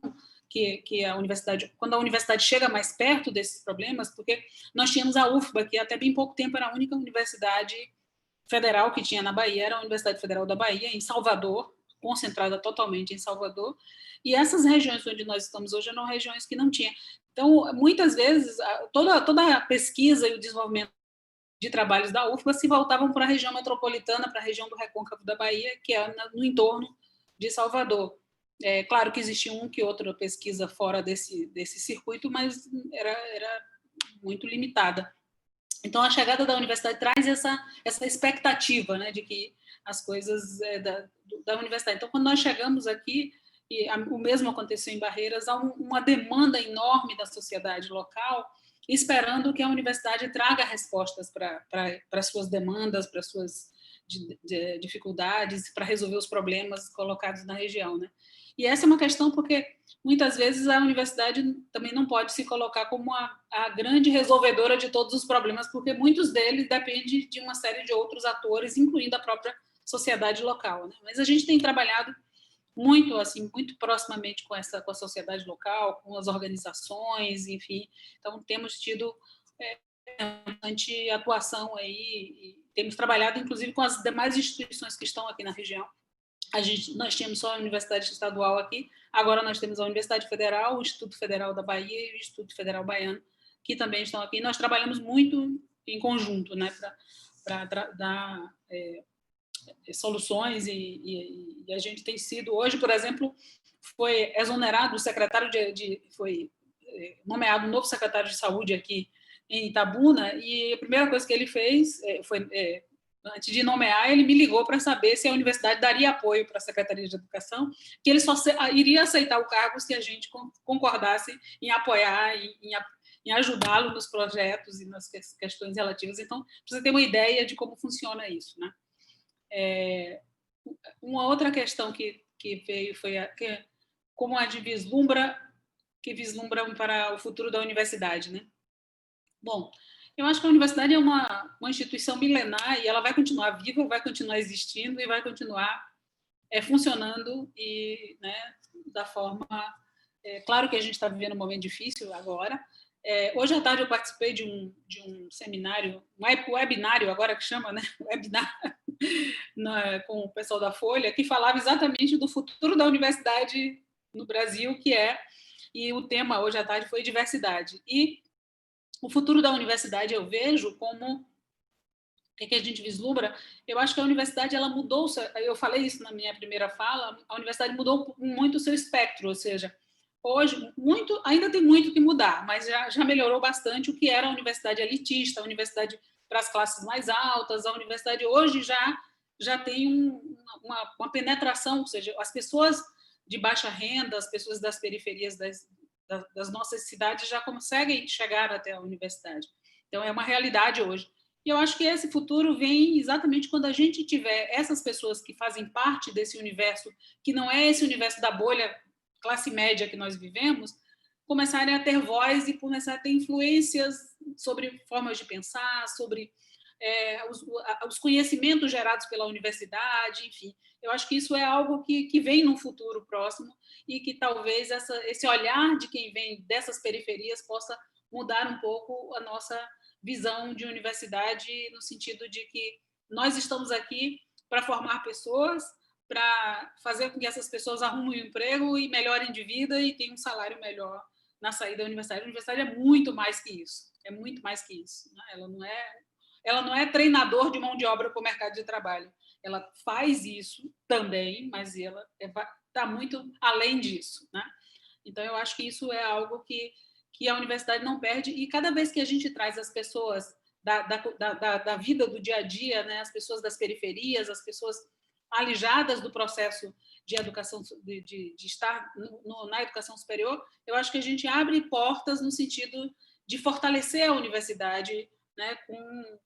que a universidade, quando a universidade chega mais perto desses problemas, porque nós tínhamos a UFBA, que até bem pouco tempo era a única universidade federal que tinha na Bahia, era a Universidade Federal da Bahia, em Salvador, concentrada totalmente em Salvador, e essas regiões onde nós estamos hoje eram regiões que não tinham. Então, muitas vezes, toda a pesquisa e o desenvolvimento de trabalhos da UFBA se voltavam para a região metropolitana, para a região do Recôncavo da Bahia, que é no entorno de Salvador. Claro que existia que outra pesquisa fora desse circuito, mas era muito limitada. Então, a chegada da universidade traz essa expectativa, né, de que as coisas da universidade. Então, quando nós chegamos aqui, e o mesmo aconteceu em Barreiras, há uma demanda enorme da sociedade local, esperando que a universidade traga respostas para as suas demandas, para as suas dificuldades, para resolver os problemas colocados na região, né? E essa é uma questão porque, muitas vezes, a universidade também não pode se colocar como a grande resolvedora de todos os problemas, porque muitos deles dependem de uma série de outros atores, incluindo a própria sociedade local, né? Mas a gente tem trabalhado muito, assim, muito proximamente com a sociedade local, com as organizações, enfim. Então, temos tido bastante atuação aí, e temos trabalhado, inclusive, com as demais instituições que estão aqui na região. Nós tínhamos só a Universidade Estadual aqui, agora nós temos a Universidade Federal, o Instituto Federal da Bahia e o Instituto Federal Baiano, que também estão aqui. Nós trabalhamos muito em conjunto, né, para dar soluções, e a gente tem sido, hoje, por exemplo, foi exonerado o secretário foi nomeado um novo secretário de saúde aqui em Itabuna, e a primeira coisa que ele fez foi, antes de nomear, ele me ligou para saber se a universidade daria apoio para a Secretaria de Educação, que ele só iria aceitar o cargo se a gente concordasse em apoiar, em ajudá-lo nos projetos e nas questões relativas. Então, precisa ter uma ideia de como funciona isso, né? Uma outra questão que veio foi como a de vislumbra para o futuro da universidade, né? Bom, eu acho que a universidade é uma instituição milenar e ela vai continuar viva, vai continuar existindo e vai continuar funcionando, e, né, da forma... claro que a gente está vivendo um momento difícil agora. Hoje à tarde eu participei de um seminário, um webinário agora que chama, né? Webinário, com o pessoal da Folha, que falava exatamente do futuro da universidade no Brasil, e o tema hoje à tarde foi diversidade. E o futuro da universidade eu vejo como... O que a gente vislumbra? Eu acho que a universidade ela mudou, eu falei isso na minha primeira fala, a universidade mudou muito o seu espectro, ou seja, hoje ainda tem muito que mudar, mas já melhorou bastante o que era a universidade elitista, a universidade para as classes mais altas. A universidade hoje já tem uma penetração, ou seja, as pessoas de baixa renda, as pessoas das periferias das nossas cidades já conseguem chegar até a universidade. Então, é uma realidade hoje. E eu acho que esse futuro vem exatamente quando a gente tiver essas pessoas que fazem parte desse universo, que não é esse universo da bolha classe média que nós vivemos, começarem a ter voz e começar a ter influências sobre formas de pensar, sobre os conhecimentos gerados pela universidade, enfim. Eu acho que isso é algo que vem no futuro próximo e que talvez esse olhar de quem vem dessas periferias possa mudar um pouco a nossa visão de universidade, no sentido de que nós estamos aqui para formar pessoas, para fazer com que essas pessoas arrumem um emprego e melhorem de vida e tenham um salário melhor na saída da universidade. A universidade é muito mais que isso, é muito mais que isso, né? Ela não é treinador de mão de obra para o mercado de trabalho. Ela faz isso também, mas ela está muito além disso, né? Então, eu acho que isso é algo que a universidade não perde, e cada vez que a gente traz as pessoas da vida do dia a dia, né, as pessoas das periferias, as pessoas alijadas do processo de educação, de estar na educação superior, eu acho que a gente abre portas no sentido de fortalecer a universidade, né,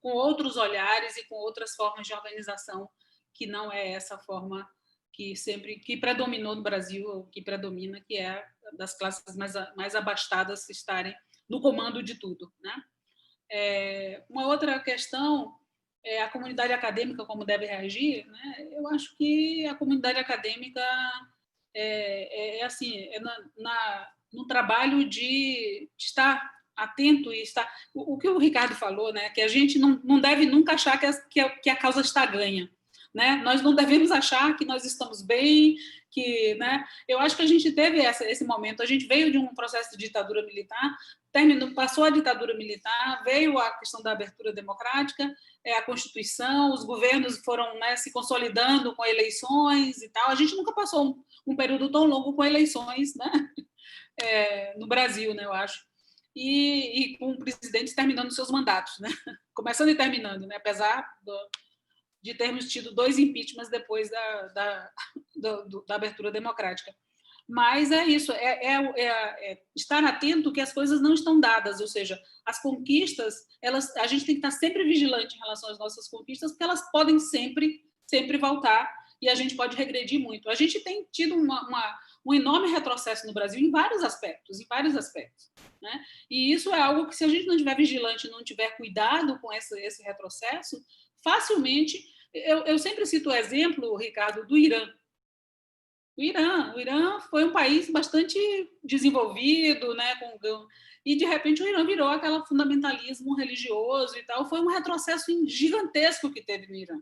com outros olhares e com outras formas de organização, que não é essa forma que predominou no Brasil, que predomina, que é das classes mais abastadas estarem no comando de tudo, né? Uma outra questão é a comunidade acadêmica, como deve reagir, né? Eu acho que a comunidade acadêmica assim, no trabalho de estar atento e estar... O que o Ricardo falou, né? Que a gente não deve nunca achar que a causa está ganha. Né? Nós não devemos achar que nós estamos bem, que, né? Eu acho que a gente teve esse momento, a gente veio de um processo de ditadura militar, passou a ditadura militar, veio a questão da abertura democrática, a Constituição, os governos foram, né, se consolidando com eleições e tal. A gente nunca passou um período tão longo com eleições, né? No Brasil, né, eu acho. E com presidentes terminando seus mandatos, né? Começando e terminando, né? Apesar de termos tido 2 impeachments depois da abertura democrática. Mas é isso, estar atento que as coisas não estão dadas, ou seja, as conquistas, a gente tem que estar sempre vigilante em relação às nossas conquistas, porque elas podem sempre voltar e a gente pode regredir muito. A gente tem tido um enorme retrocesso no Brasil em vários aspectos, né? E isso é algo que, se a gente não estiver vigilante, não tiver cuidado com esse retrocesso, facilmente... Eu sempre cito o exemplo, Ricardo, do Irã. O Irã foi um país bastante desenvolvido, né, e, de repente, o Irã virou aquele fundamentalismo religioso e tal. Foi um retrocesso gigantesco que teve no Irã,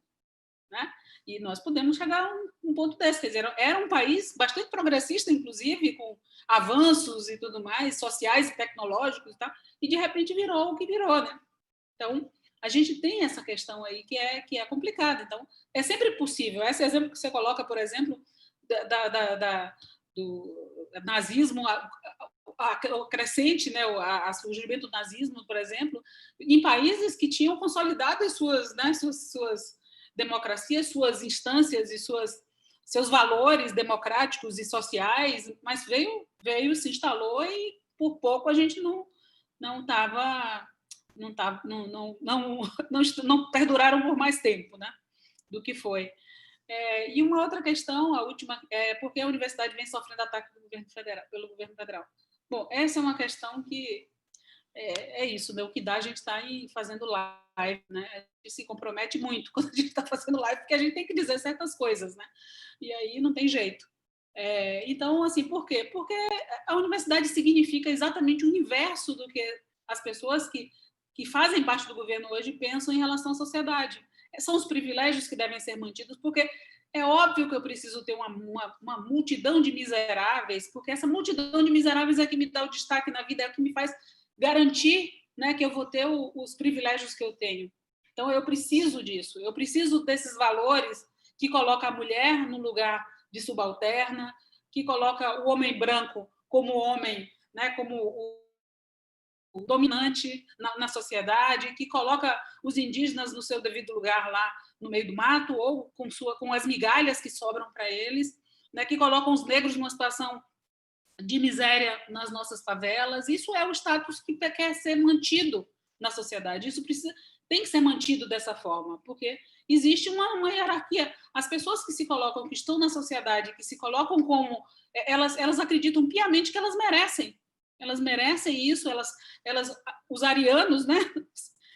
né? E nós podemos chegar a um ponto desse. Quer dizer, era um país bastante progressista, inclusive, com avanços e tudo mais, sociais e tecnológicos e tal, e, de repente, virou o que virou, né? Então, a gente tem essa questão aí que é complicada. Então, é sempre possível. Esse exemplo que você coloca, por exemplo, do nazismo, o crescente, né, o surgimento do nazismo, por exemplo, em países que tinham consolidado suas democracias, suas instâncias e seus valores democráticos e sociais, mas veio, se instalou e, por pouco, a gente não perduraram por mais tempo, né, do que foi. E uma outra questão, a última, é porque a universidade vem sofrendo ataque pelo governo federal. Bom, essa é uma questão que é isso, né? O que dá, a gente está fazendo live, né? A gente se compromete muito quando a gente está fazendo live, porque a gente tem que dizer certas coisas, né? E aí não tem jeito. Então, assim, por quê? Porque a universidade significa exatamente o inverso do que as pessoas que fazem parte do governo hoje pensam em relação à sociedade. São os privilégios que devem ser mantidos, porque é óbvio que eu preciso ter uma multidão de miseráveis, porque essa multidão de miseráveis é que me dá o destaque na vida, é que me faz garantir, né, que eu vou ter os privilégios que eu tenho. Então, eu preciso disso, eu preciso desses valores que colocam a mulher no lugar de subalterna, que coloca o homem branco como homem, né, como o dominante na sociedade, que coloca os indígenas no seu devido lugar lá no meio do mato, ou com as migalhas que sobram para eles, né, que colocam os negros numa situação de miséria nas nossas favelas. Isso é o status que quer ser mantido na sociedade. Isso tem que ser mantido dessa forma, porque existe uma hierarquia. As pessoas que se colocam, que estão na sociedade, que se colocam como... Elas acreditam piamente que elas merecem. Elas merecem isso, os arianos, né?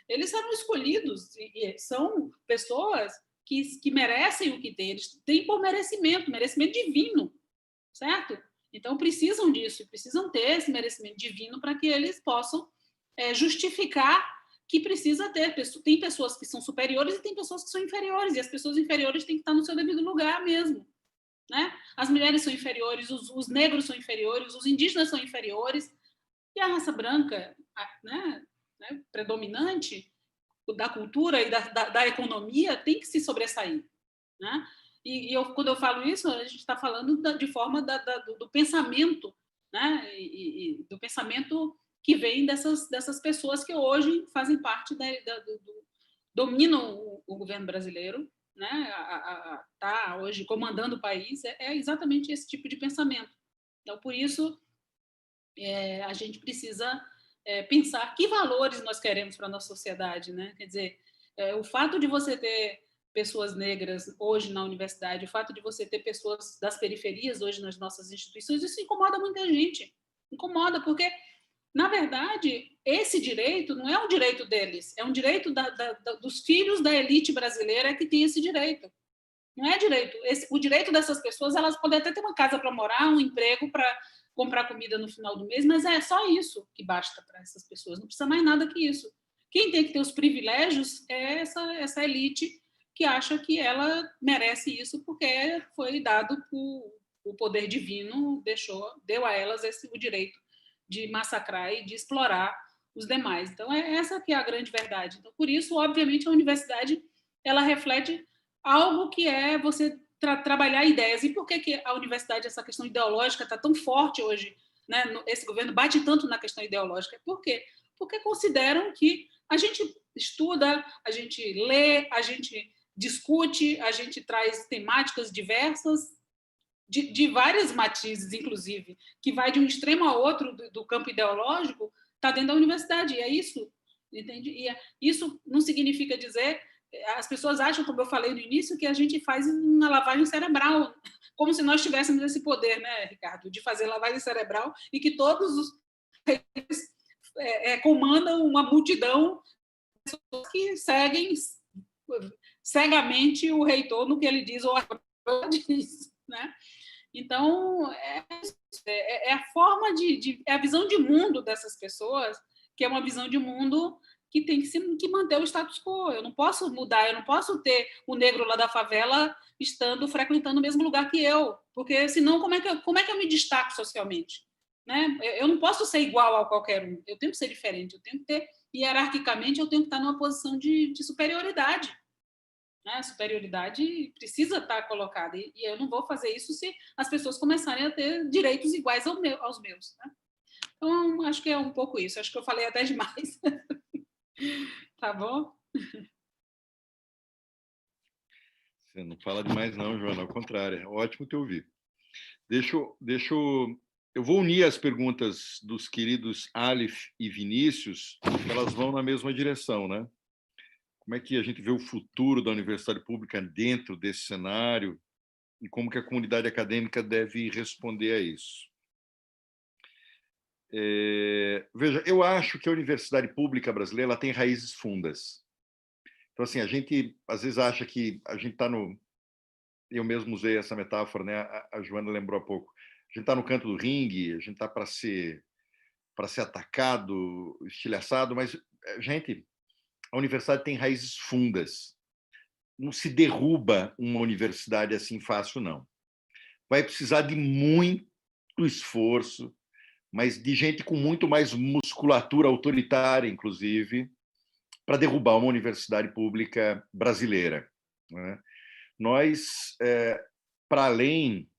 Eles serão escolhidos, e são pessoas que merecem o que têm, eles têm por merecimento divino, certo? Então, precisam disso, precisam ter esse merecimento divino para que eles possam justificar que precisa ter. Tem pessoas que são superiores e tem pessoas que são inferiores, e as pessoas inferiores têm que estar no seu devido lugar mesmo, né? As mulheres são inferiores, os negros são inferiores, os indígenas são inferiores, e a raça branca, né, predominante da cultura e da economia tem que se sobressair, né? Quando eu falo isso, a gente está falando de forma do pensamento, né? E do pensamento que vem dessas pessoas que hoje fazem parte dominam o governo brasileiro, né, tá hoje comandando o país, é exatamente esse tipo de pensamento. Então, por isso, a gente precisa pensar que valores nós queremos para a nossa sociedade, né? Quer dizer, o fato de você ter pessoas negras hoje na universidade, o fato de você ter pessoas das periferias hoje nas nossas instituições, isso incomoda muita gente. Incomoda, porque, na verdade, esse direito não é um direito deles, é um direito dos filhos da elite brasileira que tem esse direito. Não é direito. O direito dessas pessoas, elas podem até ter uma casa para morar, um emprego para comprar comida no final do mês, mas é só isso que basta para essas pessoas, não precisa mais nada que isso. Quem tem que ter os privilégios é essa elite que acha que ela merece isso porque foi dado por o poder divino, deu a elas o direito de massacrar e de explorar os demais. Então, essa que é a grande verdade. Então, por isso, obviamente, a universidade ela reflete algo que é você trabalhar ideias. E por que a universidade, essa questão ideológica, está tão forte hoje? Né? Esse governo bate tanto na questão ideológica. Por quê? Porque consideram que a gente estuda, a gente lê, a gente discute, a gente traz temáticas diversas, de várias matizes, inclusive, que vai de um extremo a outro do campo ideológico, está dentro da universidade. E é isso, entende? E isso não significa dizer... As pessoas acham, como eu falei no início, que a gente faz uma lavagem cerebral, como se nós tivéssemos esse poder, né, Ricardo, de fazer lavagem cerebral e que todos os comandam uma multidão de pessoas que seguem cegamente o reitor no que ele diz ou diz, né? Então, é a forma é a visão de mundo dessas pessoas, que é uma visão de mundo que tem que manter o status quo. Eu não posso mudar, eu não posso ter o negro lá da favela frequentando o mesmo lugar que eu, porque senão como é que eu me destaco socialmente? Né? Eu não posso ser igual a qualquer um, eu tenho que ser diferente, eu tenho que ter, hierarquicamente, eu tenho que estar numa posição de superioridade. Né? A superioridade precisa estar colocada, e eu não vou fazer isso se as pessoas começarem a ter direitos iguais aos meus. Né? Então, acho que é um pouco isso, acho que eu falei até demais. Tá bom? Você não fala demais não, Joana, ao contrário, é ótimo te ouvir. Eu vou unir as perguntas dos queridos Aleph e Vinícius, porque elas vão na mesma direção, né? Como é que a gente vê o futuro da universidade pública dentro desse cenário e como que a comunidade acadêmica deve responder a isso? Veja, eu acho que a universidade pública brasileira ela tem raízes fundas. Então, assim, a gente às vezes acha que a gente está no... Eu mesmo usei essa metáfora, né? A Joana lembrou há pouco. A gente está no canto do ringue, a gente está para ser atacado, estilhaçado, mas, gente, a universidade tem raízes fundas. Não se derruba uma universidade assim fácil, não. Vai precisar de muito esforço, mas de gente com muito mais musculatura autoritária, inclusive, para derrubar uma universidade pública brasileira. Né? Nós, para além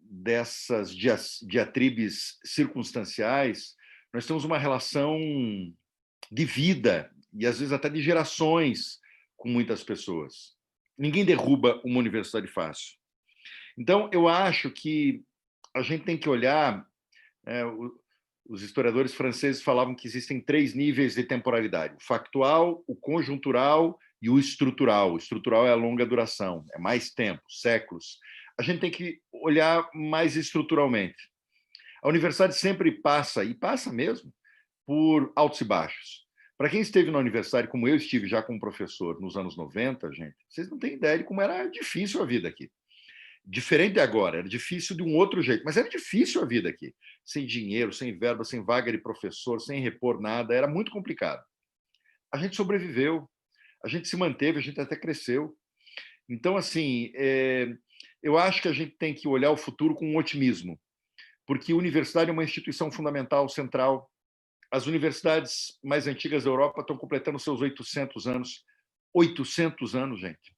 dessas diatribes circunstanciais, nós temos uma relação de vida e, às vezes, até de gerações com muitas pessoas. Ninguém derruba uma universidade fácil. Então, eu acho que a gente tem que olhar... os historiadores franceses falavam que existem 3 níveis de temporalidade: o factual, o conjuntural e o estrutural. O estrutural é a longa duração, é mais tempo, séculos. A gente tem que olhar mais estruturalmente. A universidade sempre passa, e passa mesmo, por altos e baixos. Para quem esteve na universidade, como eu estive já como professor nos anos 90, gente, vocês não têm ideia de como era difícil a vida aqui. Diferente agora, era difícil de um outro jeito, mas era difícil a vida aqui. Sem dinheiro, sem verba, sem vaga de professor, sem repor nada, era muito complicado. A gente sobreviveu, a gente se manteve, a gente até cresceu. Então, assim, eu acho que a gente tem que olhar o futuro com otimismo, porque a universidade é uma instituição fundamental, central. As universidades mais antigas da Europa estão completando seus 800 anos. 800 anos, gente.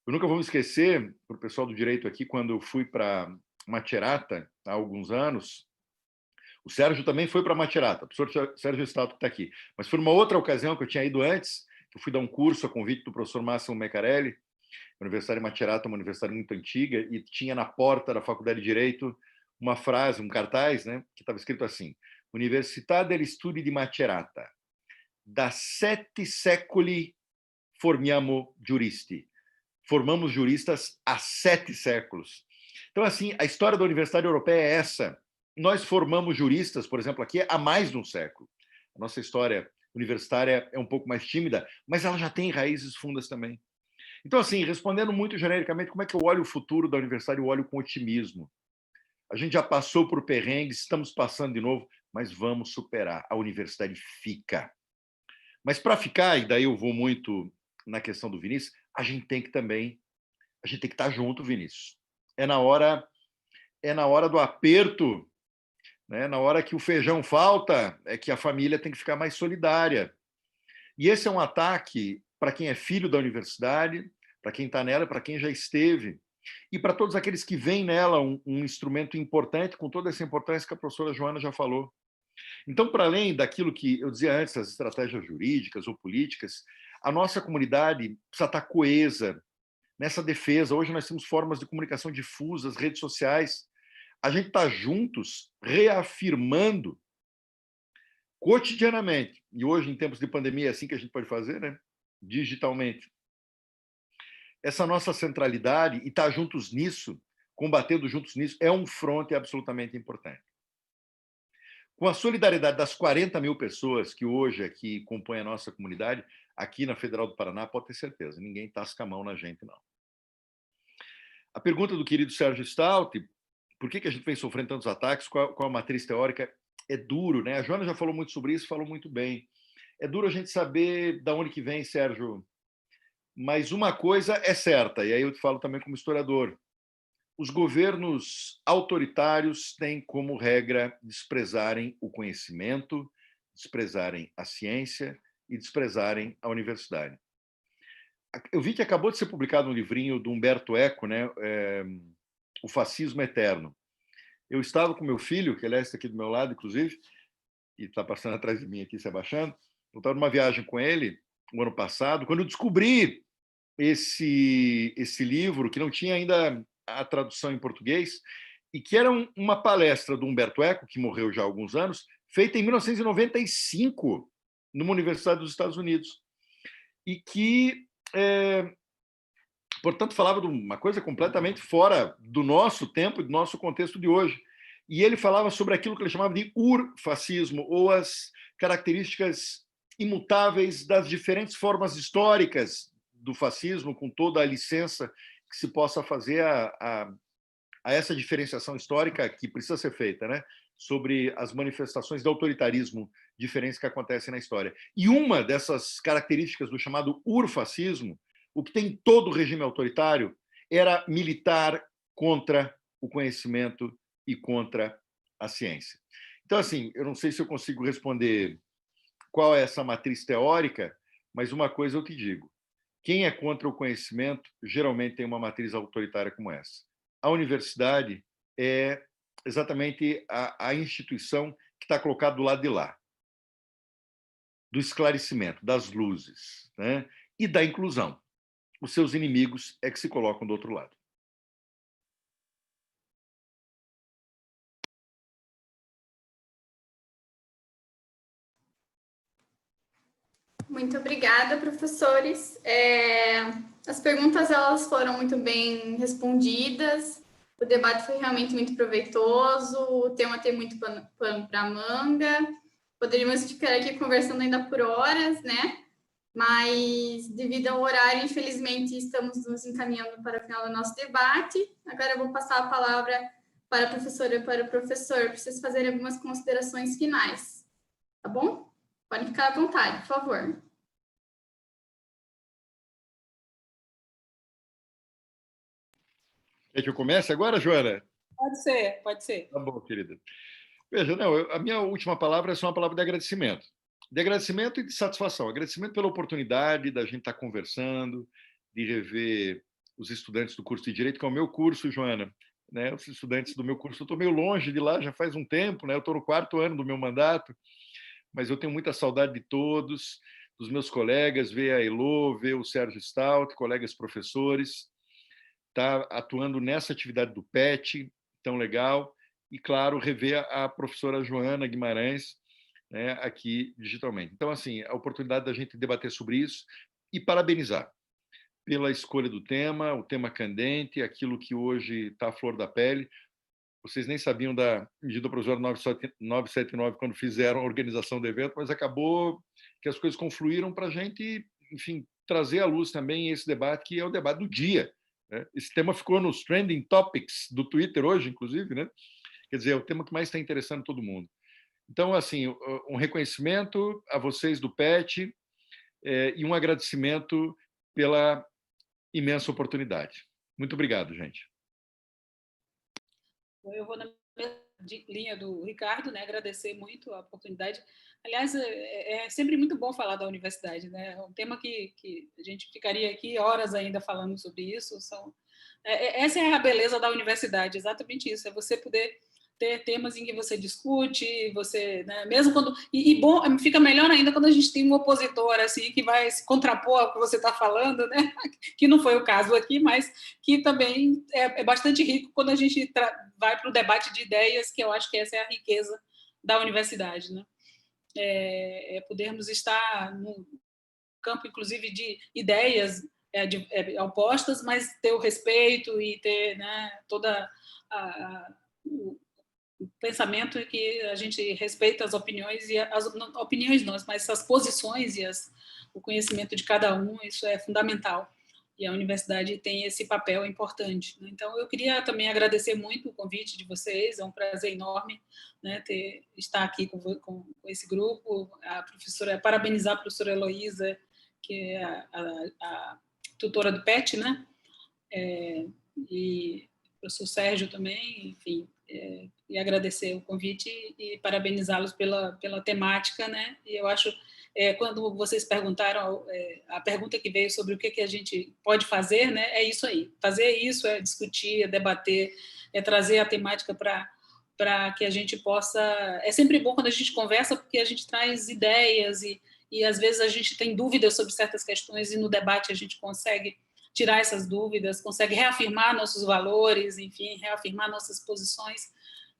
Eu nunca vou me esquecer, para o pessoal do direito aqui, quando eu fui para Macerata, há alguns anos, o Sérgio também foi para Macerata, o professor Sérgio Stato está aqui, mas foi numa outra ocasião que eu tinha ido antes, eu fui dar um curso a convite do professor Máximo Meccarelli. A Universidade de Macerata é uma universidade muito antiga e tinha na porta da Faculdade de Direito uma frase, um cartaz, né, que estava escrito assim: Università degli Studi di Macerata, da 7 secoli formiamo giuristi. Formamos juristas há 7 séculos. Então, assim, a história da Universidade Europeia é essa. Nós formamos juristas, por exemplo, aqui há mais de um século. A nossa história universitária é um pouco mais tímida, mas ela já tem raízes fundas também. Então, assim, respondendo muito genericamente, como é que eu olho o futuro da universidade? Eu olho com otimismo. A gente já passou por perrengues, estamos passando de novo, mas vamos superar. A universidade fica. Mas para ficar, e daí eu vou muito na questão do Vinícius, a gente tem que estar junto, Vinícius. É na hora do aperto, né? Na hora que o feijão falta, é que a família tem que ficar mais solidária. E esse é um ataque para quem é filho da universidade, para quem está nela, para quem já esteve, e para todos aqueles que veem nela um instrumento importante, com toda essa importância que a professora Joana já falou. Então, para além daquilo que eu dizia antes, as estratégias jurídicas ou políticas, a nossa comunidade precisa estar coesa nessa defesa. Hoje nós temos formas de comunicação difusas, redes sociais. A gente está juntos, reafirmando cotidianamente, e hoje, em tempos de pandemia, é assim que a gente pode fazer, né? Digitalmente. Essa nossa centralidade e estar juntos nisso, combatendo juntos nisso, é um fronte absolutamente importante. Com a solidariedade das 40 mil pessoas que hoje aqui compõem a nossa comunidade, aqui na Federal do Paraná, pode ter certeza, ninguém tasca a mão na gente, não. A pergunta do querido Sérgio Stout, por que a gente vem sofrendo tantos ataques, qual a matriz teórica, é duro, né? A Joana já falou muito sobre isso, falou muito bem. É duro a gente saber de onde que vem, Sérgio, mas uma coisa é certa, e aí eu te falo também como historiador: os governos autoritários têm como regra desprezarem o conhecimento, desprezarem a ciência e desprezarem a universidade. Eu vi que acabou de ser publicado um livrinho do Umberto Eco, né? O Fascismo Eterno. Eu estava com meu filho, que ele está aqui do meu lado, inclusive, e está passando atrás de mim aqui, se abaixando. Eu estava numa viagem com ele, no ano passado, quando eu descobri esse livro, que não tinha ainda a tradução em português, e que era uma palestra do Umberto Eco, que morreu já há alguns anos, feita em 1995, numa universidade dos Estados Unidos, e que, portanto, falava de uma coisa completamente fora do nosso tempo e do nosso contexto de hoje. E ele falava sobre aquilo que ele chamava de urfascismo, ou as características imutáveis das diferentes formas históricas do fascismo, com toda a licença que se possa fazer a essa diferenciação histórica que precisa ser feita, né? Sobre as manifestações de autoritarismo diferentes que acontecem na história. E uma dessas características do chamado urfascismo, o que tem todo o regime autoritário, era militar contra o conhecimento e contra a ciência. Então, assim, eu não sei se eu consigo responder qual é essa matriz teórica, mas uma coisa eu te digo: quem é contra o conhecimento geralmente tem uma matriz autoritária como essa. A universidade é exatamente a instituição que está colocada do lado de lá, do esclarecimento, das luzes, né? E da inclusão. Os seus inimigos é que se colocam do outro lado. Muito obrigada, professores. As perguntas elas foram muito bem respondidas, o debate foi realmente muito proveitoso, o tema tem muito pano para manga, poderíamos ficar aqui conversando ainda por horas, né? Mas, devido ao horário, infelizmente, estamos nos encaminhando para o final do nosso debate. Agora eu vou passar a palavra para a professora e para o professor, para vocês fazerem algumas considerações finais, tá bom? Podem ficar à vontade, por favor. Quer que eu comece agora, Joana? Pode ser, pode ser. Tá bom, querida. Veja, não, a minha última palavra é só uma palavra de agradecimento. De agradecimento e de satisfação. Agradecimento pela oportunidade da gente estar conversando, de rever os estudantes do curso de Direito, que é o meu curso, Joana. Né? Os estudantes do meu curso, eu estou meio longe de lá já faz um tempo, né? Eu estou no 4º ano do meu mandato, mas eu tenho muita saudade de todos. dos meus colegas, ver a Elô, ver o Sérgio Stout, colegas professores, tá atuando nessa atividade do PET, tão legal, e, claro, rever a professora Joana Guimarães, né, aqui digitalmente. Então, assim, a oportunidade da gente debater sobre isso e parabenizar pela escolha do tema, o tema candente, aquilo que hoje está à flor da pele. Vocês nem sabiam da medida provisória 979 quando fizeram a organização do evento, mas acabou que as coisas confluíram para a gente, enfim, trazer à luz também esse debate, que é o debate do dia, né? Esse tema ficou nos trending topics do Twitter hoje, inclusive, né? Quer dizer, é o tema que mais está interessando todo mundo. Então, assim, um reconhecimento a vocês do PET e um agradecimento pela imensa oportunidade. Muito obrigado, gente. Eu vou na mesma linha do Ricardo, né? Agradecer muito a oportunidade. Aliás, é sempre muito bom falar da universidade, né? É um tema que a gente ficaria aqui horas ainda falando sobre isso. Essa é a beleza da universidade, exatamente isso, é você poder ter temas em que você discute, você, né, mesmo quando bom, fica melhor ainda quando a gente tem um opositor assim que vai se contrapor ao que você está falando, né? Que não foi o caso aqui, mas que também é bastante rico quando a gente vai para o debate de ideias, que eu acho que essa é a riqueza da universidade, né? Podermos estar no campo, inclusive, de ideias opostas, mas ter o respeito e ter, né, toda o pensamento que a gente respeita as opiniões, e as opiniões não, mas as posições e o conhecimento de cada um, isso é fundamental. E a universidade tem esse papel importante, né? Então, eu queria também agradecer muito o convite de vocês, é um prazer enorme, né, estar aqui com esse grupo, parabenizar a professora Heloísa, que é a tutora do PET, né? E o professor Sérgio também, enfim, e agradecer o convite e parabenizá-los pela temática, né? E eu acho, quando vocês perguntaram, a pergunta que veio sobre o que a gente pode fazer, né? É isso aí. Fazer isso é discutir, é debater, é trazer a temática para que a gente possa... É sempre bom quando a gente conversa, porque a gente traz ideias e às vezes a gente tem dúvidas sobre certas questões e no debate a gente consegue tirar essas dúvidas, consegue reafirmar nossos valores, enfim, reafirmar nossas posições.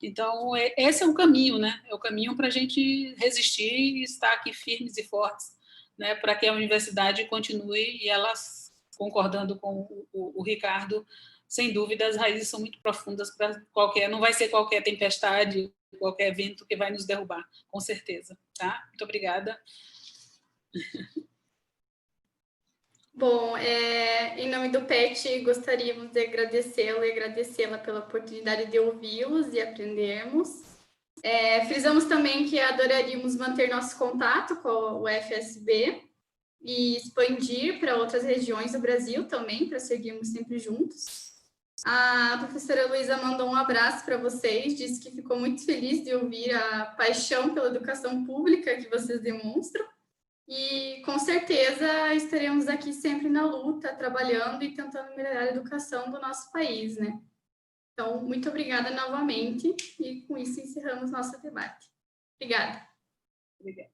Então, esse é o caminho, né? É o caminho para a gente resistir e estar aqui firmes e fortes, né? Para que a universidade continue, e elas, concordando com o Ricardo, sem dúvida, as raízes são muito profundas para não vai ser qualquer tempestade, qualquer vento que vai nos derrubar, com certeza, tá? Muito obrigada. Bom, em nome do PET, gostaríamos de agradecê-lo e agradecê-la pela oportunidade de ouvi-los e aprendermos. Frisamos também que adoraríamos manter nosso contato com o FSB e expandir para outras regiões do Brasil também, para seguirmos sempre juntos. A professora Heloísa mandou um abraço para vocês, disse que ficou muito feliz de ouvir a paixão pela educação pública que vocês demonstram. E, com certeza, estaremos aqui sempre na luta, trabalhando e tentando melhorar a educação do nosso país, né? Então, muito obrigada novamente, e com isso encerramos nosso debate. Obrigada. Obrigada.